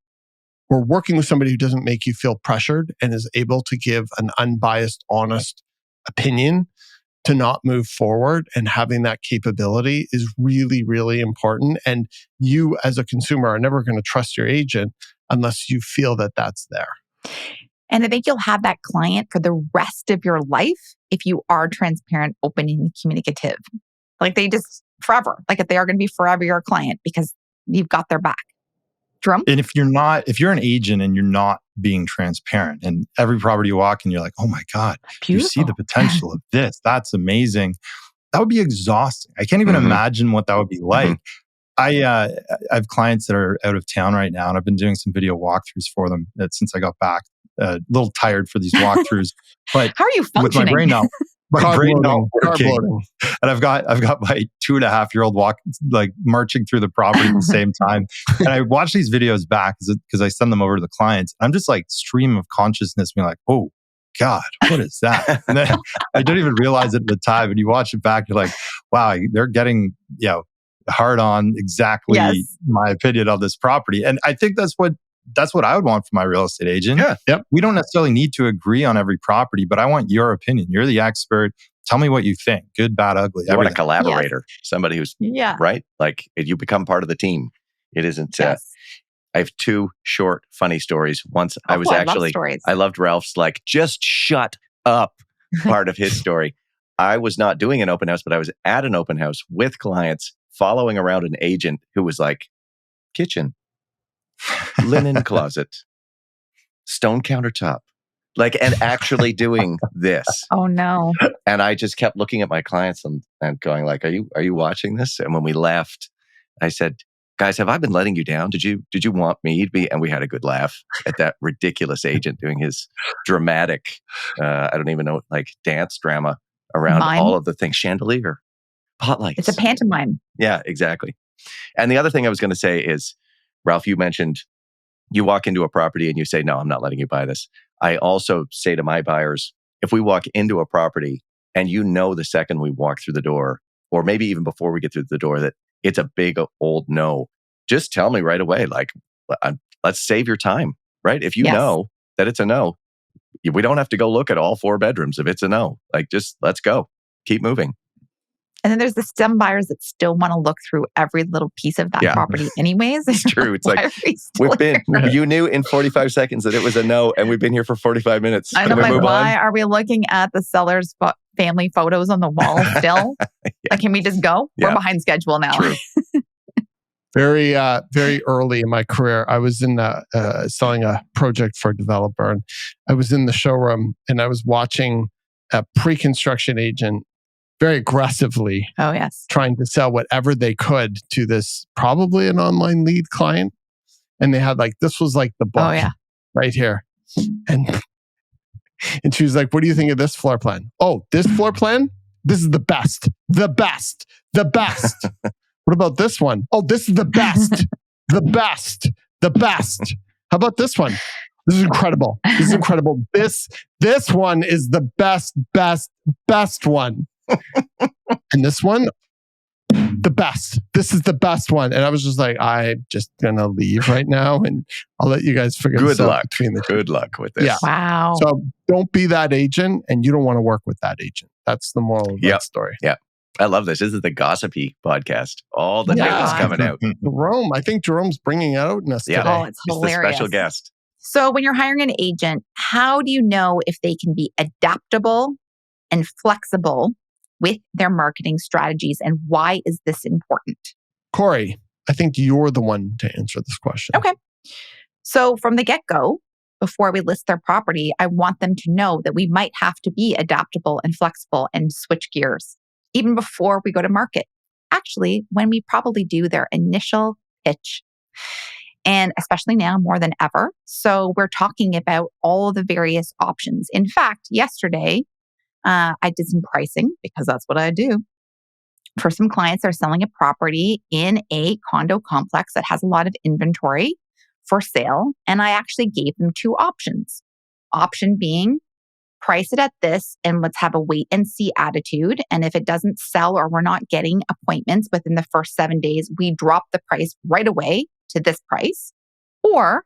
working with somebody who doesn't make you feel pressured and is able to give an unbiased, honest opinion to not move forward, and having that capability is really, really important. And you as a consumer are never going to trust your agent unless you feel that that's there. And I think you'll have that client for the rest of your life if you are transparent, open, and communicative. Like they just forever, like if they are going to be forever your client because you've got their back. Jerome? And if you're an agent and you're not being transparent, and every property you walk in, you're like, oh my God, you see the potential of this. That's amazing. That would be exhausting. I can't even imagine what that would be like. I have clients that are out of town right now, and I've been doing some video walkthroughs for them since I got back. A little tired for these walkthroughs, but how are you functioning? With my brain now, working, loading. And I've got my 2.5-year-old marching through the property at the same time. And I watch these videos back because I send them over to the clients. I'm just like stream of consciousness, being like, oh God, what is that? And then I didn't even realize it at the time. And you watch it back, you're like, wow, they're getting hard on exactly my opinion on this property. And I think that's what I would want from my real estate agent. Yeah. Yep. We don't necessarily need to agree on every property, but I want your opinion. You're the expert. Tell me what you think. Good, bad, ugly. You want a collaborator, somebody who's right. Like you become part of the team. It isn't. I have 2 short, funny stories. Once I loved Ralph's just shut up part of his story. I was not doing an open house, but I was at an open house with clients following around an agent who was like, kitchen, linen closet, stone countertop, and actually doing this. Oh no. And I just kept looking at my clients and going like, are you watching this? And when we left, I said, guys, have I been letting you down? Did you want me to be? And we had a good laugh at that ridiculous agent doing his dramatic, I don't even know, dance drama around all of the things, chandelier, spotlights. It's a pantomime. Yeah, exactly. And the other thing I was going to say is, Ralph, you mentioned you walk into a property and you say, no, I'm not letting you buy this. I also say to my buyers, if we walk into a property and the second we walk through the door, or maybe even before we get through the door, that it's a big old no, just tell me right away, let's save your time, right? If you know that it's a no, we don't have to go look at all 4 bedrooms if it's a no. Just let's go. Keep moving. And then there's some buyers that still want to look through every little piece of that property anyways. It's true. It's you knew in 45 seconds that it was a no, and we've been here for 45 minutes. I know, why are we looking at the seller's family photos on the wall still? Can we just go? Yeah. We're behind schedule now. True. Very, very early in my career, I was in selling a project for a developer, and I was in the showroom and I was watching a pre-construction agent very aggressively trying to sell whatever they could to this, probably an online lead client. And they had this was the book right here. And she was like, what do you think of this floor plan? Oh, this floor plan? This is the best. The best. The best. What about this one? Oh, this is the best. The best. The best. How about this one? This is incredible. This is incredible. This one is the best one. And this one, the best. This is the best one. And I was just like, I'm just going to leave right now and I'll let you guys figure this out between the two. Good luck with this. Yeah. Wow. So don't be that agent, and you don't want to work with that agent. That's the moral of that story. Yeah. I love this. This is the gossipy podcast. All the nuggets coming out. Jerome, I think Jerome's bringing out in us today. Oh, it's hilarious. The special guest. So when you're hiring an agent, how do you know if they can be adaptable and flexible with their marketing strategies, and why is this important? Kori, I think you're the one to answer this question. Okay. So from the get-go, before we list their property, I want them to know that we might have to be adaptable and flexible and switch gears, even before we go to market. Actually, when we probably do their initial pitch, and especially now more than ever. So we're talking about all the various options. In fact, yesterday, I did some pricing, because that's what I do, for some clients that are selling a property in a condo complex that has a lot of inventory for sale. And I actually gave them 2 options. Option being, price it at this and let's have a wait and see attitude. And if it doesn't sell or we're not getting appointments within the first 7 days, we drop the price right away to this price. Or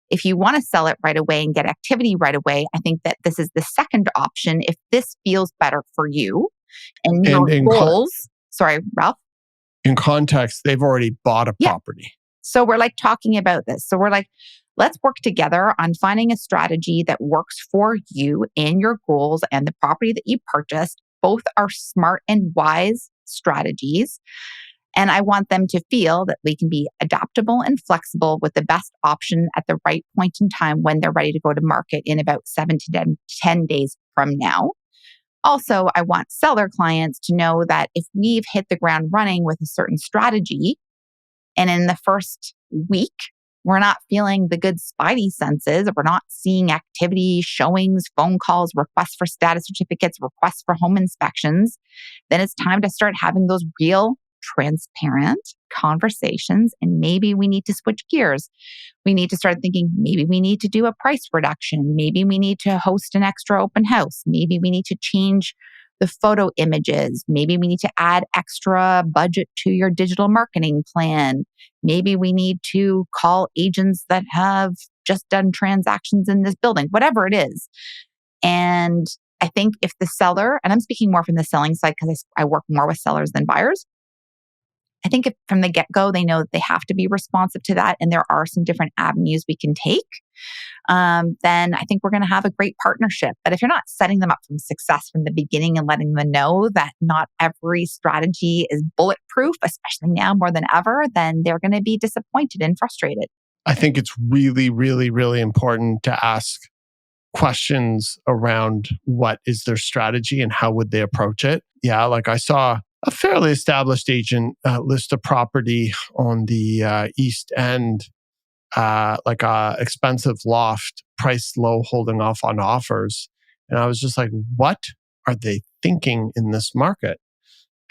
if you want to sell it right away and get activity right away, I think that this is the second option if this feels better for you and your goals. Sorry, Ralph. In context, they've already bought a property. So we're talking about this. So we're let's work together on finding a strategy that works for you in your goals and the property that you purchased. Both are smart and wise strategies. And I want them to feel that we can be adaptable and flexible with the best option at the right point in time when they're ready to go to market in about 7 to 10 days from now. Also, I want seller clients to know that if we've hit the ground running with a certain strategy, and in the first week, we're not feeling the good spidey senses, we're not seeing activity, showings, phone calls, requests for status certificates, requests for home inspections, then it's time to start having those real, transparent conversations. And maybe we need to switch gears. We need to start thinking, maybe we need to do a price reduction. Maybe we need to host an extra open house. Maybe we need to change the photo images. Maybe we need to add extra budget to your digital marketing plan. Maybe we need to call agents that have just done transactions in this building, whatever it is. And I think if the seller, and I'm speaking more from the selling side because I work more with sellers than buyers, I think if from the get-go, they know that they have to be responsive to that and there are some different avenues we can take, then I think we're going to have a great partnership. But if you're not setting them up for success from the beginning and letting them know that not every strategy is bulletproof, especially now more than ever, then they're going to be disappointed and frustrated. I think it's really, really, really important to ask questions around what is their strategy and how would they approach it. Yeah, like I saw a fairly established agent list a property on the East End, like a expensive loft, priced low, holding off on offers. And I was just like, what are they thinking in this market?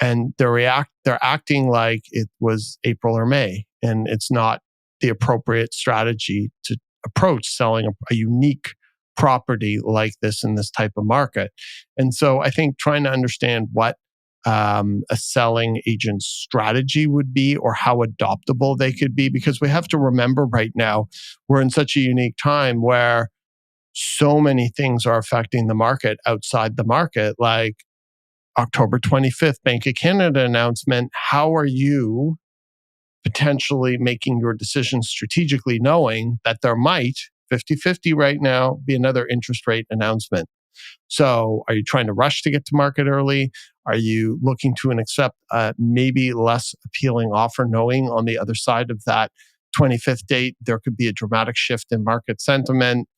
And they're acting like it was April or May, and it's not the appropriate strategy to approach selling a unique property like this in this type of market. And so I think trying to understand what a selling agent's strategy would be or how adaptable they could be, because we have to remember right now, we're in such a unique time where so many things are affecting the market outside the market, like October 25th, Bank of Canada announcement. How are you potentially making your decisions strategically, knowing that there might 50-50 right now be another interest rate announcement? So are you trying to rush to get to market early? Are you looking to accept maybe less appealing offer, knowing on the other side of that 25th date, there could be a dramatic shift in market sentiment?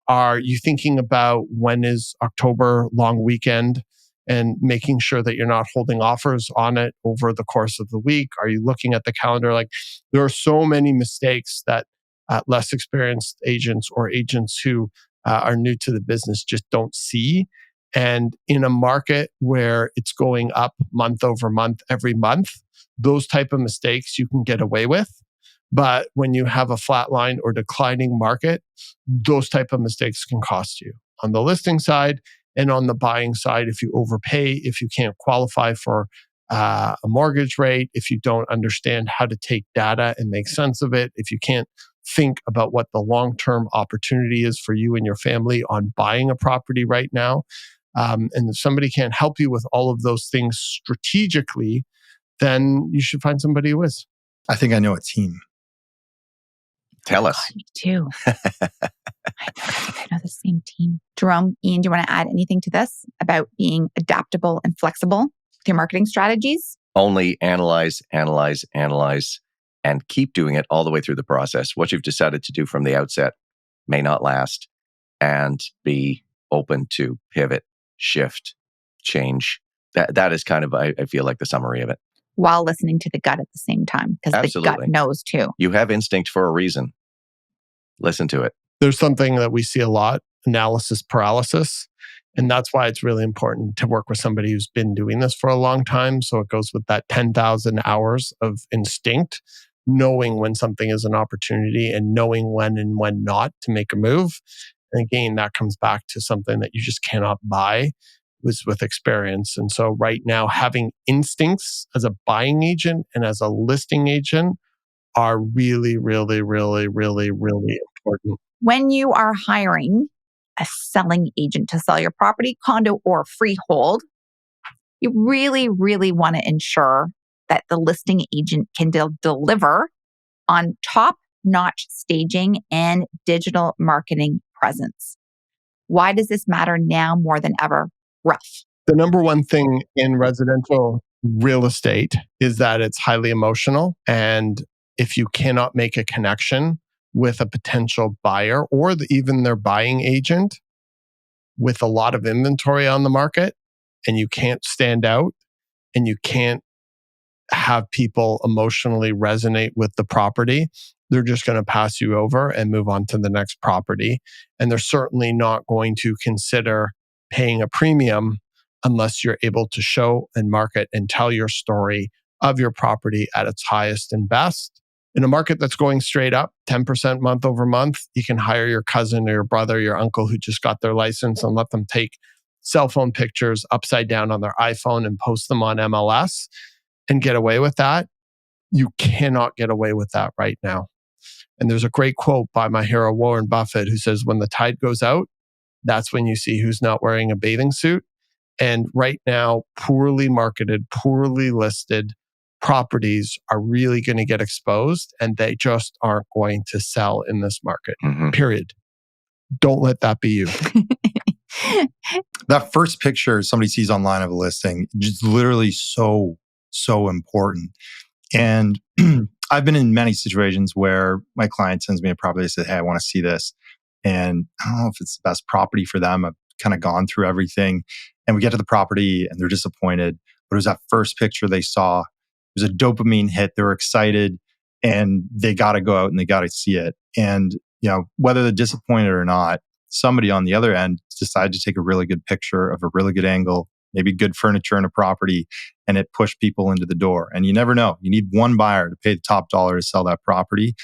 Are you thinking about when is October long weekend and making sure that you're not holding offers on it over the course of the week? Are you looking at the calendar? Like, there are so many mistakes that less experienced agents or agents who are new to the business just don't see. And in a market where it's going up month over month, every month, those type of mistakes you can get away with. But when you have a flatline or declining market, those type of mistakes can cost you on the listing side and on the buying side. If you overpay, if you can't qualify for a mortgage rate, if you don't understand how to take data and make sense of it, if you can't think about what the long-term opportunity is for you and your family on buying a property right now, and if somebody can't help you with all of those things strategically, then you should find somebody who is. I think I know a team. Tell us. God, me too. I know the same team. Jerome, Ian, do you want to add anything to this about being adaptable and flexible with your marketing strategies? Only analyze, and keep doing it all the way through the process. What you've decided to do from the outset may not last, and be open to pivot, shift, change. That is kind of, I feel like, the summary of it. While listening to the gut at the same time, because the gut knows too. You have instinct for a reason. Listen to it. There's something that we see a lot, analysis paralysis. And that's why it's really important to work with somebody who's been doing this for a long time. So it goes with that 10,000 hours of instinct, knowing when something is an opportunity and knowing when and when not to make a move. And again, that comes back to something that you just cannot buy with experience. And so right now, having instincts as a buying agent and as a listing agent are really, really, really, really, really important. When you are hiring a selling agent to sell your property, condo, or freehold, you really, really want to ensure that the listing agent can deliver on top-notch staging and digital marketing presence. Why does this matter now more than ever? Rough. The number one thing in residential real estate is that it's highly emotional. And if you cannot make a connection with a potential buyer or even their buying agent with a lot of inventory on the market, and you can't stand out and you can't have people emotionally resonate with the property, they're just going to pass you over and move on to the next property. And they're certainly not going to consider paying a premium unless you're able to show and market and tell your story of your property at its highest and best. In a market that's going straight up 10% month over month, you can hire your cousin or your brother, your uncle who just got their license and let them take cell phone pictures upside down on their iPhone and post them on MLS and get away with that. You cannot get away with that right now. And there's a great quote by my hero, Warren Buffett, who says, when the tide goes out, that's when you see who's not wearing a bathing suit. And right now, poorly marketed, poorly listed properties are really going to get exposed and they just aren't going to sell in this market, period. Don't let that be you. That first picture somebody sees online of a listing, just literally so important. And I've been in many situations where my client sends me a property and says, hey, I want to see this. And I don't know if it's the best property for them. I've kind of gone through everything. And we get to the property and they're disappointed. But it was that first picture they saw. It was a dopamine hit. They were excited and they got to go out and they got to see it. And, whether they're disappointed or not, somebody on the other end decided to take a really good picture of a really good angle, maybe good furniture in a property, and it pushed people into the door. And you never know. You need one buyer to pay the top dollar to sell that property.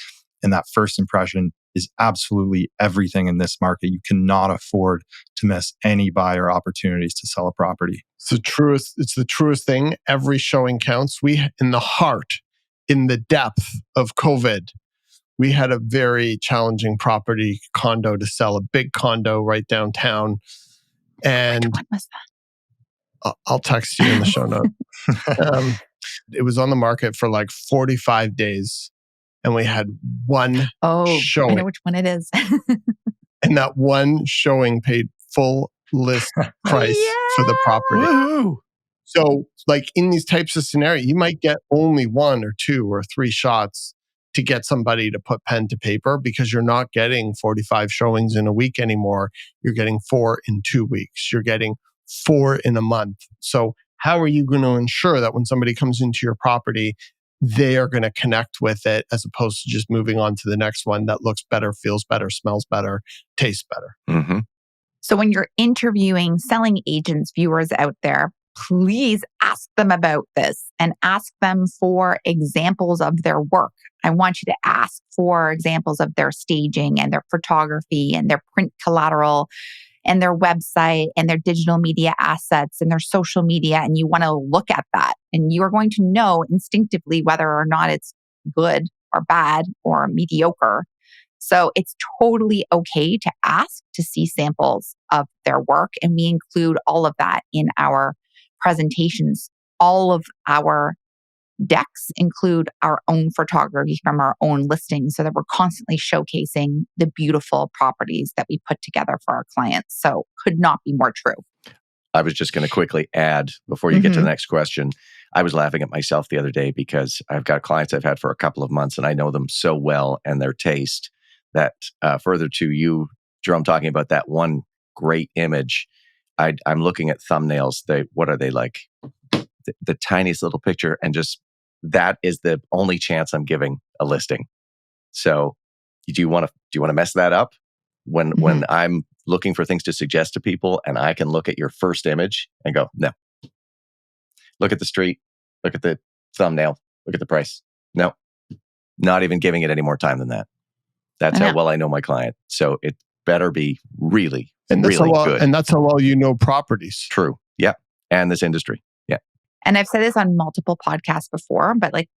And that first impression is absolutely everything in this market. You cannot afford to miss any buyer opportunities to sell a property. It's the truest thing. Every showing counts. In the depth of COVID, we had a very challenging property condo to sell, a big condo right downtown. And Which one was that? I'll text you in the show note. It was on the market for like 45 days. And we had one showing. I know which one it is. And that one showing paid full list price for the property. Woo-hoo. So like in these types of scenarios, you might get only 1 or 2 or 3 shots to get somebody to put pen to paper because you're not getting 45 showings in a week anymore. You're getting 4 in 2 weeks. You're getting 4 in a month. So how are you going to ensure that when somebody comes into your property, they are going to connect with it as opposed to just moving on to the next one that looks better, feels better, smells better, tastes better? Mm-hmm. So when you're interviewing selling agents, viewers out there, please ask them about this and ask them for examples of their work. I want you to ask for examples of their staging and their photography and their print collateral and their website and their digital media assets and their social media. And you want to look at that and you are going to know instinctively whether or not it's good or bad or mediocre. So it's totally okay to ask to see samples of their work. And we include all of that in our presentations. All of our decks include our own photography from our own listings so that we're constantly showcasing the beautiful properties that we put together for our clients. So could not be more true. I was just going to quickly add before you get to the next question. I was laughing at myself the other day because I've got clients I've had for a couple of months and I know them so well and their taste that further to you, Jerome, talking about that one great image, I'm looking at thumbnails. What are they like? The tiniest little picture, and just that is the only chance I'm giving a listing. So, do you want to mess that up when I'm looking for things to suggest to people, and I can look at your first image and go, no. Look at the street. Look at the thumbnail. Look at the price. No, not even giving it any more time than that. That's how well I know my client. So it better be really, really good. And that's how well you know properties. True. Yeah. And this industry. Yeah. And I've said this on multiple podcasts before, but like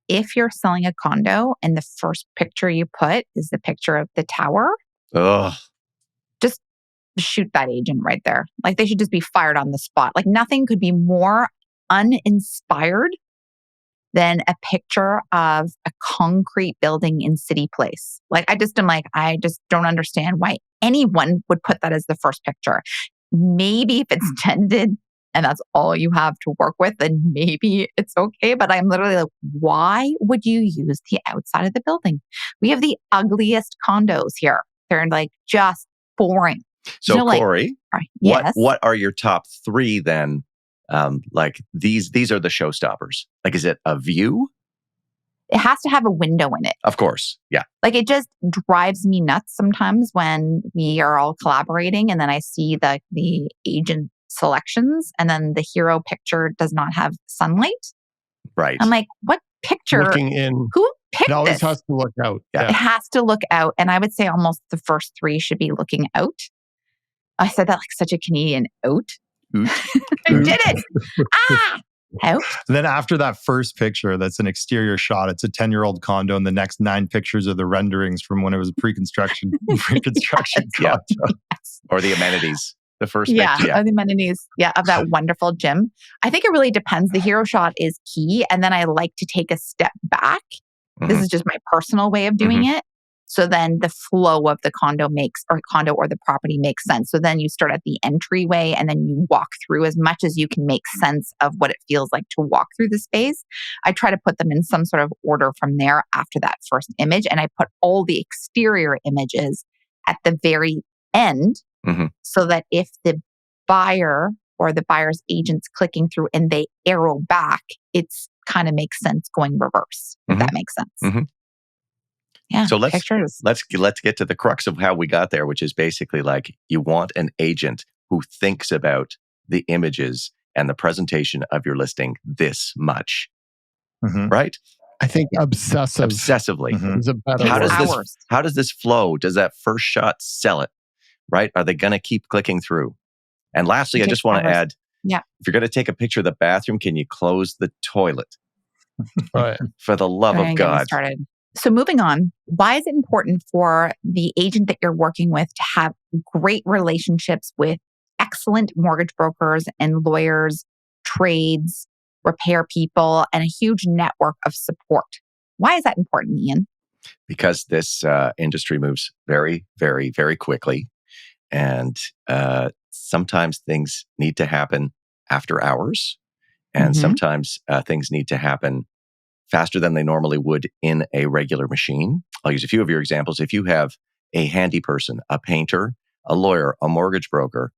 if you're selling a condo and the first picture you put is the picture of the tower, just shoot that agent right there. Like they should just be fired on the spot. Like nothing could be more uninspired than a picture of a concrete building in City Place. Like I just don't understand why anyone would put that as the first picture. Maybe if it's intended and that's all you have to work with, then maybe it's okay. But I'm literally like, why would you use the outside of the building? We have the ugliest condos here. They're like just boring. So, like, Kori, yes. what are your top 3 then? Like these are the showstoppers. Like, is it a view? It has to have a window in it. Of course. Yeah. Like it just drives me nuts sometimes when we are all collaborating and then I see the agent selections and then the hero picture does not have sunlight. Right. I'm like, what picture? Looking in. Who picked It always this? has to look out. Yeah. It has to look out. And I would say almost the first 3 should be looking out. I said that like such a Canadian out. Oot. I did it. Out. Then after that first picture, that's an exterior shot. It's a 10-year-old condo, and the next 9 pictures are the renderings from when it was a pre-construction condo. Yeah. Or the amenities. The first picture. The amenities. Yeah, of that wonderful gym. I think it really depends. The hero shot is key. And then I like to take a step back. This is just my personal way of doing it. So then the flow of the condo or the property makes sense. So then you start at the entryway and then you walk through as much as you can make sense of what it feels like to walk through the space. I try to put them in some sort of order from there after that first image. And I put all the exterior images at the very end so that if the buyer or the buyer's agent's clicking through and they arrow back, it's kind of makes sense going reverse, if that makes sense. Yeah. So let's pictures. let's get to the crux of how we got there, which is basically like you want an agent who thinks about the images and the presentation of your listing this much, right? I think obsessively is a better word. How does this flow? Does that first shot sell it? Right? Are they going to keep clicking through? And lastly, I just want to add, if you're going to take a picture of the bathroom, can you close the toilet? Right. For the love of God. So moving on, why is it important for the agent that you're working with to have great relationships with excellent mortgage brokers and lawyers, trades, repair people, and a huge network of support? Why is that important, Ian? Because this industry moves very, very, very quickly. And sometimes things need to happen after hours. And sometimes things need to happen faster than they normally would in a regular machine. I'll use a few of your examples. If you have a handy person, a painter, a lawyer, a mortgage broker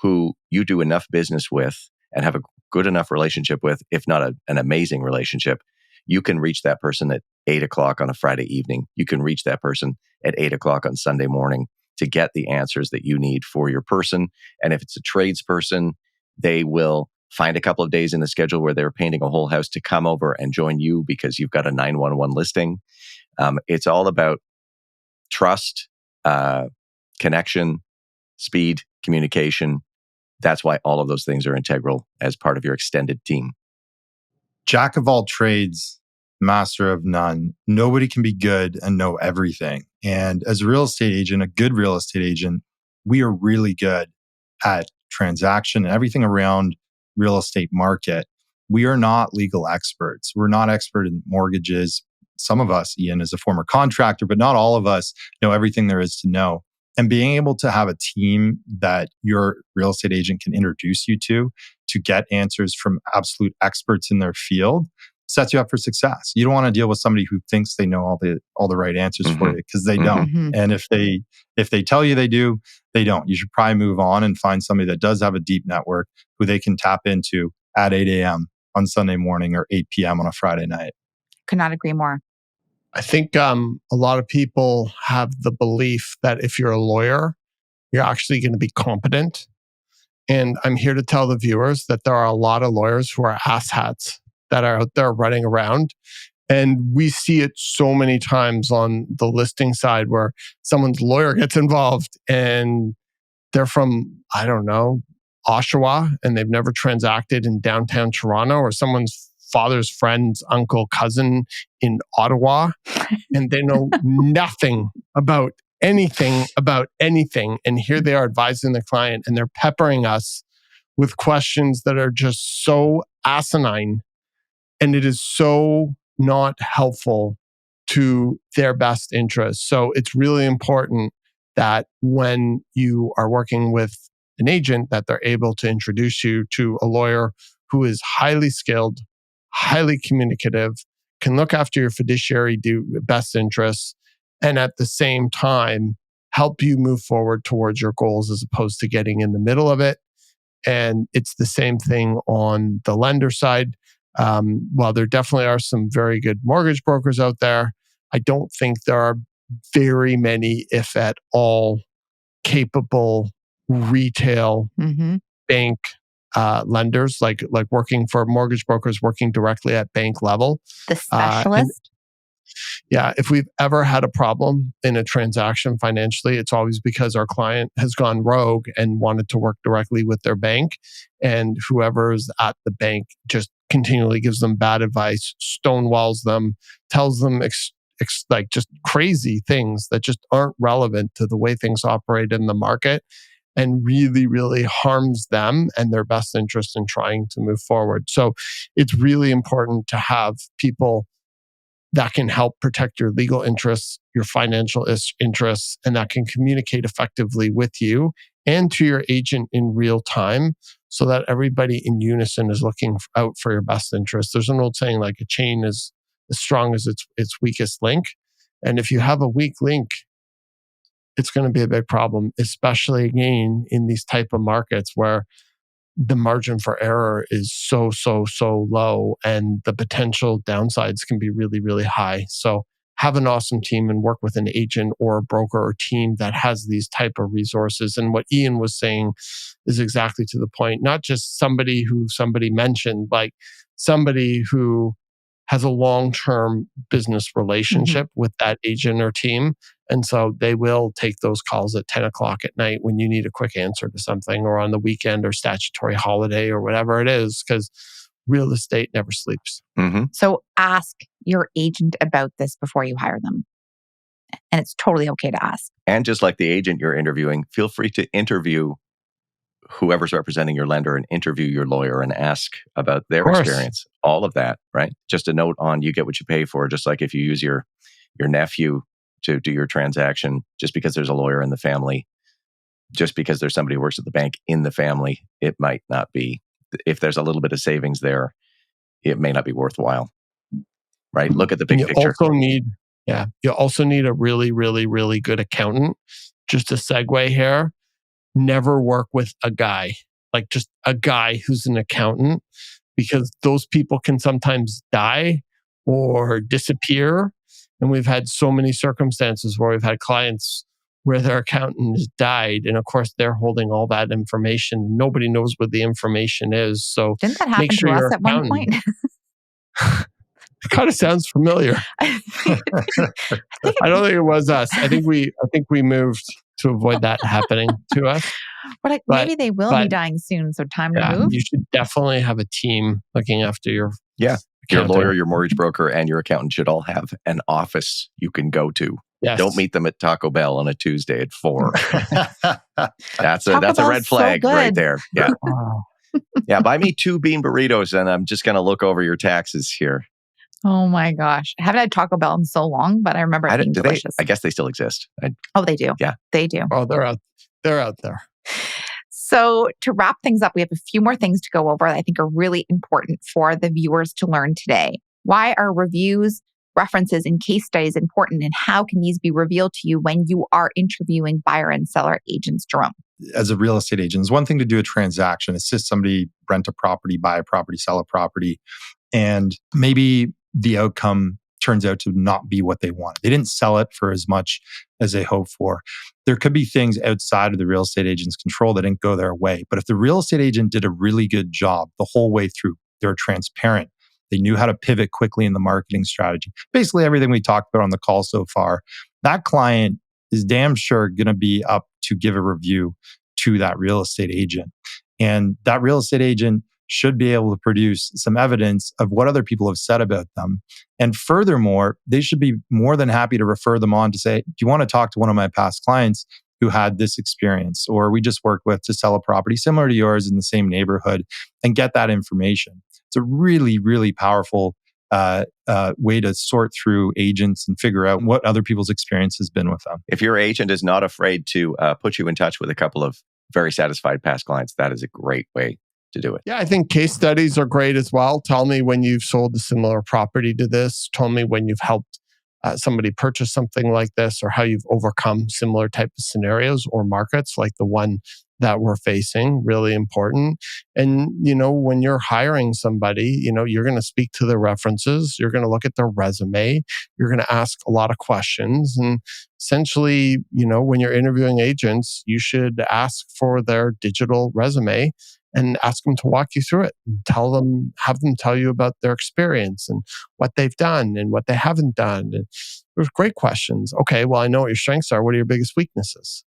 who you do enough business with and have a good enough relationship with, if not an amazing relationship, you can reach that person at 8 o'clock on a Friday evening. You can reach that person at 8 o'clock on Sunday morning to get the answers that you need for your person. And if it's a tradesperson, they will find a couple of days in the schedule where they're painting a whole house to come over and join you because you've got a 911 listing. It's all about trust, connection, speed, communication. That's why all of those things are integral as part of your extended team. Jack of all trades, master of none. Nobody can be good and know everything. And as a real estate agent, a good real estate agent, we are really good at transaction and everything around real estate market. We are not legal experts. We're not expert in mortgages. Some of us, Ian, is a former contractor, but not all of us know everything there is to know. And being able to have a team that your real estate agent can introduce you to get answers from absolute experts in their field sets you up for success. You don't want to deal with somebody who thinks they know all the right answers for you because they don't. And if they tell you they do, they don't. You should probably move on and find somebody that does have a deep network who they can tap into at 8 a.m. on Sunday morning or 8 p.m. on a Friday night. Could not agree more. I think a lot of people have the belief that if you're a lawyer, you're actually going to be competent. And I'm here to tell the viewers that there are a lot of lawyers who are asshats that are out there running around. And we see it so many times on the listing side where someone's lawyer gets involved and they're from, I don't know, Oshawa, and they've never transacted in downtown Toronto, or someone's father's friend's uncle, cousin in Ottawa, and they know nothing about anything. And here they are advising the client, and they're peppering us with questions that are just so asinine. And it is so not helpful to their best interest. So it's really important that when you are working with an agent, that they're able to introduce you to a lawyer who is highly skilled, highly communicative, can look after your fiduciary best interests, and at the same time, help you move forward towards your goals as opposed to getting in the middle of it. And it's the same thing on the lender side. While there definitely are some very good mortgage brokers out there, I don't think there are very many, if at all, capable retail bank lenders, like working for mortgage brokers, working directly at bank level. The specialist? Yeah, if we've ever had a problem in a transaction financially, it's always because our client has gone rogue and wanted to work directly with their bank. And whoever's at the bank just continually gives them bad advice, stonewalls them, tells them like just crazy things that just aren't relevant to the way things operate in the market, and really, really harms them and their best interest in trying to move forward. So it's really important to have people that can help protect your legal interests, your financial interests, and that can communicate effectively with you and to your agent in real time, so that everybody in unison is looking out for your best interest. There's an old saying, like, a chain is as strong as its weakest link. And if you have a weak link, it's going to be a big problem, especially again in these type of markets where the margin for error is so low and the potential downsides can be really, really high. So have an awesome team and work with an agent or a broker or team that has these type of resources. And what Ian was saying is exactly to the point, not just somebody who somebody mentioned, like somebody who has a long-term business relationship with that agent or team. And so they will take those calls at 10 o'clock at night when you need a quick answer to something, or on the weekend or statutory holiday or whatever it is, because real estate never sleeps. So ask your agent about this before you hire them. And it's totally okay to ask. And just like the agent you're interviewing, feel free to interview whoever's representing your lender and interview your lawyer and ask about their experience. All of that, right? Just a note on, you get what you pay for. Just like if you use your nephew to do your transaction, just because there's a lawyer in the family, just because there's somebody who works at the bank in the family, it might not be. If there's a little bit of savings there, it may not be worthwhile, right? Look at the big picture. You also need a really, really, really good accountant. Just a segue here. Never work with a guy, like just a guy who's an accountant, because those people can sometimes die or disappear. And we've had so many circumstances where we've had clients where their accountant has died. And of course, they're holding all that information. Nobody knows what the information is. So didn't that happen to us at one point? It kind of sounds familiar. I don't think it was us. I think we moved to avoid that happening to us. But maybe they will be dying soon, so time to move. You should definitely have a team looking after your your lawyer, your mortgage broker, and your accountant should all have an office you can go to. Yes. Don't meet them at Taco Bell on a Tuesday at 4. That's a red flag right there. Yeah. Yeah, buy me 2 bean burritos and I'm just going to look over your taxes here. Oh my gosh. I haven't had Taco Bell in so long, but I remember it being delicious. I guess they still exist. They do. Yeah. They do. Oh, they're out there. So to wrap things up, we have a few more things to go over that I think are really important for the viewers to learn today. Why are reviews, references, and case studies important, and how can these be revealed to you when you are interviewing buyer and seller agents, Jerome? As a real estate agent, it's one thing to do a transaction, assist somebody rent a property, buy a property, sell a property, and maybe the outcome turns out to not be what they wanted. They didn't sell it for as much as they hoped for. There could be things outside of the real estate agent's control that didn't go their way. But if the real estate agent did a really good job the whole way through, they were transparent, they knew how to pivot quickly in the marketing strategy, basically everything we talked about on the call so far, that client is damn sure going to be up to give a review to that real estate agent. And that real estate agent should be able to produce some evidence of what other people have said about them. And furthermore, they should be more than happy to refer them on to say, do you want to talk to one of my past clients who had this experience, or we just worked with to sell a property similar to yours in the same neighborhood, and get that information. It's a really, really powerful way to sort through agents and figure out what other people's experience has been with them. If your agent is not afraid to put you in touch with a couple of very satisfied past clients, that is a great way to do it. Yeah, I think case studies are great as well. Tell me when you've sold a similar property to this. Tell me when you've helped somebody purchase something like this, or how you've overcome similar type of scenarios or markets like the one that we're facing. Really important. And, when you're hiring somebody, you're going to speak to their references. You're going to look at their resume. You're going to ask a lot of questions. And essentially, when you're interviewing agents, you should ask for their digital resume and ask them to walk you through it and have them tell you about their experience and what they've done and what they haven't done. And there's great questions. Okay, well, I know what your strengths are. What are your biggest weaknesses?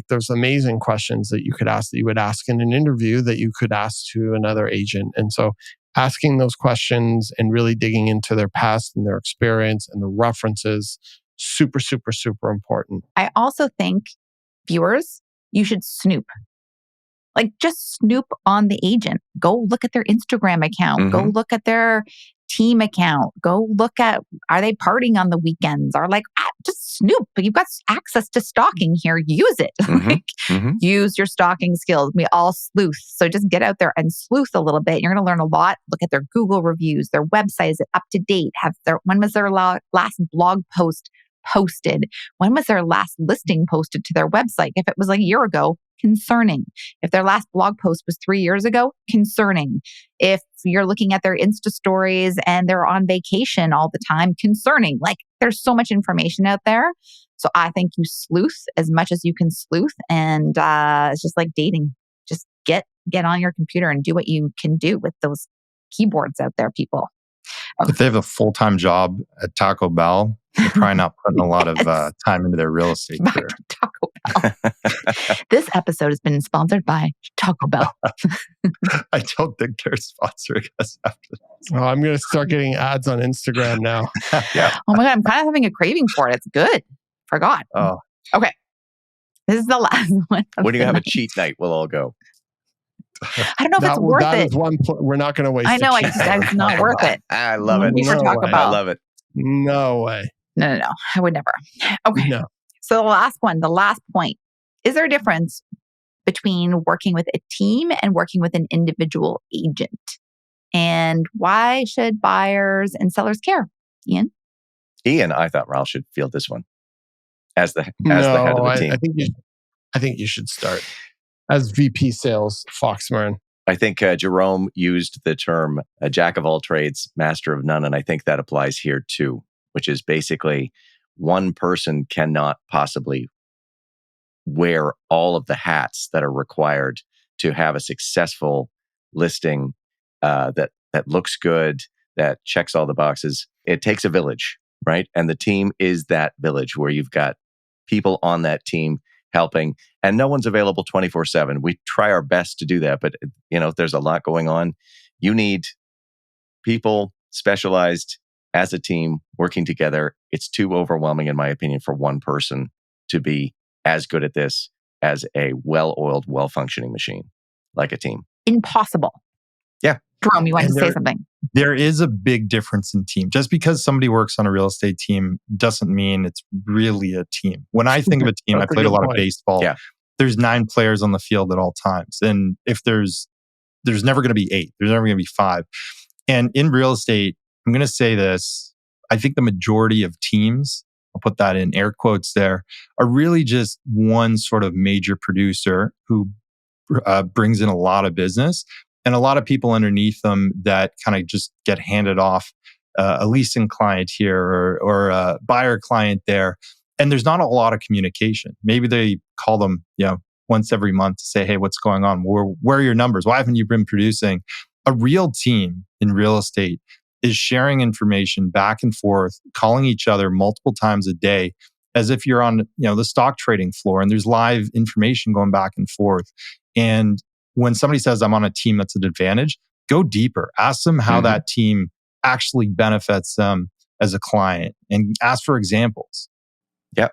There's amazing questions that you could ask, that you would ask in an interview, that you could ask to another agent. And so asking those questions and really digging into their past and their experience and the references, super, super, super important. I also think, viewers, you should snoop. Just snoop on the agent. Go look at their Instagram account. Go look at their team account. Go look at, are they partying on the weekends? Or just snoop. You've got access to stalking here. Use it. Use your stalking skills. We all sleuth. So just get out there and sleuth a little bit. You're going to learn a lot. Look at their Google reviews, their website. Is it up to date? When was their last blog post posted? When was their last listing posted to their website? If it was a year ago, concerning. If their last blog post was 3 years ago, concerning. If you're looking at their Insta stories and they're on vacation all the time, concerning. There's so much information out there. So I think you sleuth as much as you can sleuth. And it's just like dating. Just get on your computer and do what you can do with those keyboards out there, people. If they have a full-time job at Taco Bell, they're probably not putting a lot of time into their real estate career. Taco Bell. This episode has been sponsored by Taco Bell. I don't think they're sponsoring us after this. Oh, I'm going to start getting ads on Instagram now. Yeah. Oh my God, I'm kind of having a craving for it. It's good. Forgot. Oh. Okay. This is the last one. When you have a cheat night, we'll all go. I don't know if it's worth it. We're not going to waste. I know. It's not worth it. I love it. For Taco Bell. I love it. No way. No. I would never. Okay. No. So the last point. Is there a difference between working with a team and working with an individual agent? And why should buyers and sellers care? Ian, I thought Ralph should field this one as the head of the team. I think you should start as VP sales, Marin. I think Jerome used the term a jack of all trades, master of none. And I think that applies here too, which is basically one person cannot possibly wear all of the hats that are required to have a successful listing that looks good, that checks all the boxes. It takes a village, right? And the team is that village where you've got people on that team helping, and no one's available 24/7. We try our best to do that, but there's a lot going on. You need people specialized as a team working together. It's too overwhelming, in my opinion, for one person to be as good at this as a well-oiled, well-functioning machine like a team. Impossible. Yeah. Jerome, you wanted to say something? There is a big difference in team. Just because somebody works on a real estate team doesn't mean it's really a team. When I think of a team, I played a lot of baseball. Yeah. There's 9 players on the field at all times. And if there's never going to be 8. There's never going to be 5. And in real estate, I'm going to say this. I think the majority of teams, I'll put that in air quotes there, are really just one sort of major producer who brings in a lot of business and a lot of people underneath them that kind of just get handed off a leasing client here or a buyer client there. And there's not a lot of communication. Maybe they call them, once every month to say, hey, what's going on? Where are your numbers? Why haven't you been producing? A real team in real estate is sharing information back and forth, calling each other multiple times a day, as if you're on, the stock trading floor and there's live information going back and forth. And when somebody says, I'm on a team that's an advantage, go deeper. Ask them how that team actually benefits them as a client and ask for examples. Yep.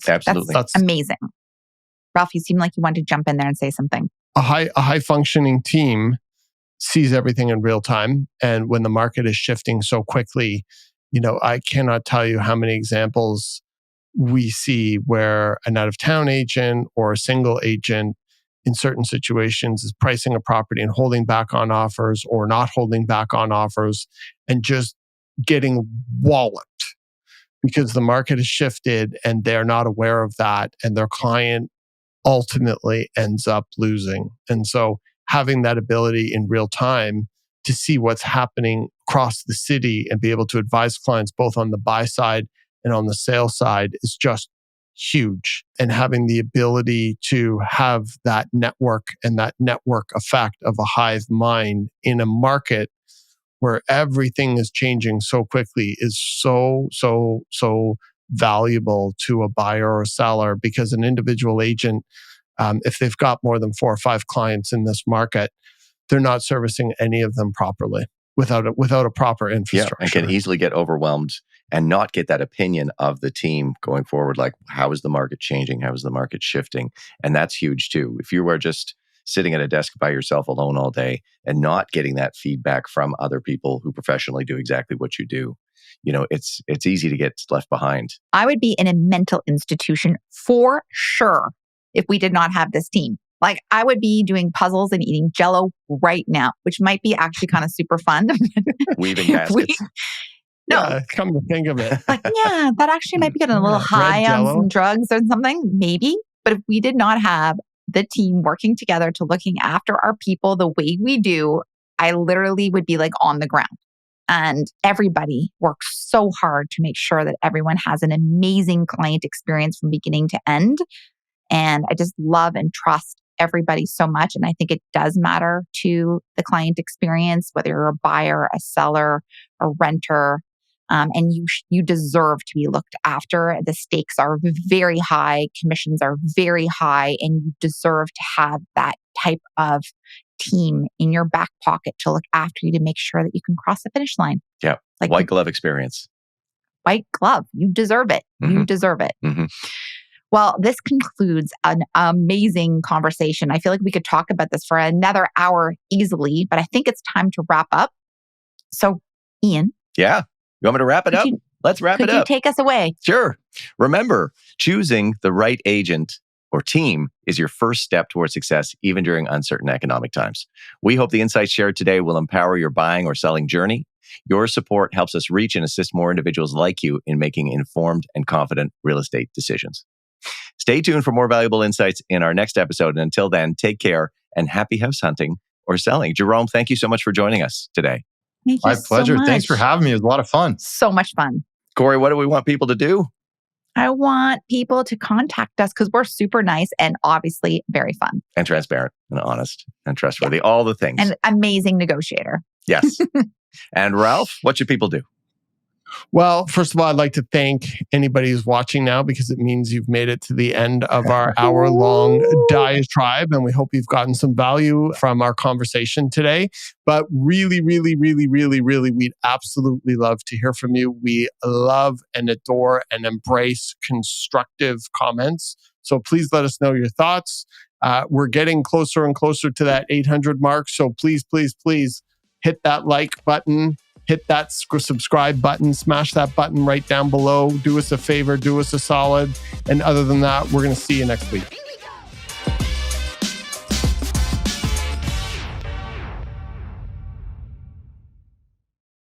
Absolutely. That's amazing. Ralph, you seem like you wanted to jump in there and say something. A high functioning team sees everything in real time. And when the market is shifting so quickly, I cannot tell you how many examples we see where an out-of-town agent or a single agent in certain situations is pricing a property and holding back on offers or not holding back on offers and just getting walloped because the market has shifted and they're not aware of that, and their client ultimately ends up losing. And so having that ability in real time to see what's happening across the city and be able to advise clients both on the buy side and on the sale side is just huge. And having the ability to have that network and that network effect of a hive mind in a market where everything is changing so quickly is so valuable to a buyer or a seller, because an individual agent, if they've got more than 4 or 5 clients in this market, they're not servicing any of them properly without a proper infrastructure. Yeah, and can easily get overwhelmed and not get that opinion of the team going forward. Like, how is the market changing? How is the market shifting? And that's huge too. If you were just sitting at a desk by yourself alone all day and not getting that feedback from other people who professionally do exactly what you do, it's easy to get left behind. I would be in a mental institution for sure if we did not have this team. Like, I would be doing puzzles and eating Jell-O right now, which might be actually kind of super fun. Weaving baskets. Come to think of it. Like, yeah, that actually might be getting a little high on some drugs or something, maybe. But if we did not have the team working together to looking after our people the way we do, I literally would be like on the ground. And everybody works so hard to make sure that everyone has an amazing client experience from beginning to end. And I just love and trust everybody so much. And I think it does matter to the client experience, whether you're a buyer, a seller, a renter. And you deserve to be looked after. The stakes are very high, commissions are very high, and you deserve to have that type of team in your back pocket to look after you to make sure that you can cross the finish line. Yeah, like white glove experience. White glove. You deserve it. Mm-hmm. You deserve it. Mm-hmm. Well, this concludes an amazing conversation. I feel like we could talk about this for another hour easily, but I think it's time to wrap up. So, Ian. Yeah. You want me to wrap it up? Let's wrap it up. Could you take us away? Sure. Remember, choosing the right agent or team is your first step towards success, even during uncertain economic times. We hope the insights shared today will empower your buying or selling journey. Your support helps us reach and assist more individuals like you in making informed and confident real estate decisions. Stay tuned for more valuable insights in our next episode. And until then, take care and happy house hunting or selling. Jerome, thank you so much for joining us today. Thank you My pleasure. So much. Thanks for having me. It was a lot of fun. So much fun. Kori, what do we want people to do? I want people to contact us because we're super nice and obviously very fun. And transparent and honest and trustworthy. Yeah. All the things. And amazing negotiator. Yes. And Ralph, what should people do? Well, first of all, I'd like to thank anybody who's watching now, because it means you've made it to the end of our hour-long diatribe, and we hope you've gotten some value from our conversation today. But really, we'd absolutely love to hear from you. We love and adore and embrace constructive comments. So please let us know your thoughts. We're getting closer and closer to that 800 mark. So please hit that like button. Hit that subscribe button, smash that button right down below. Do us a favor, do us a solid. And other than that, we're going to see you next week.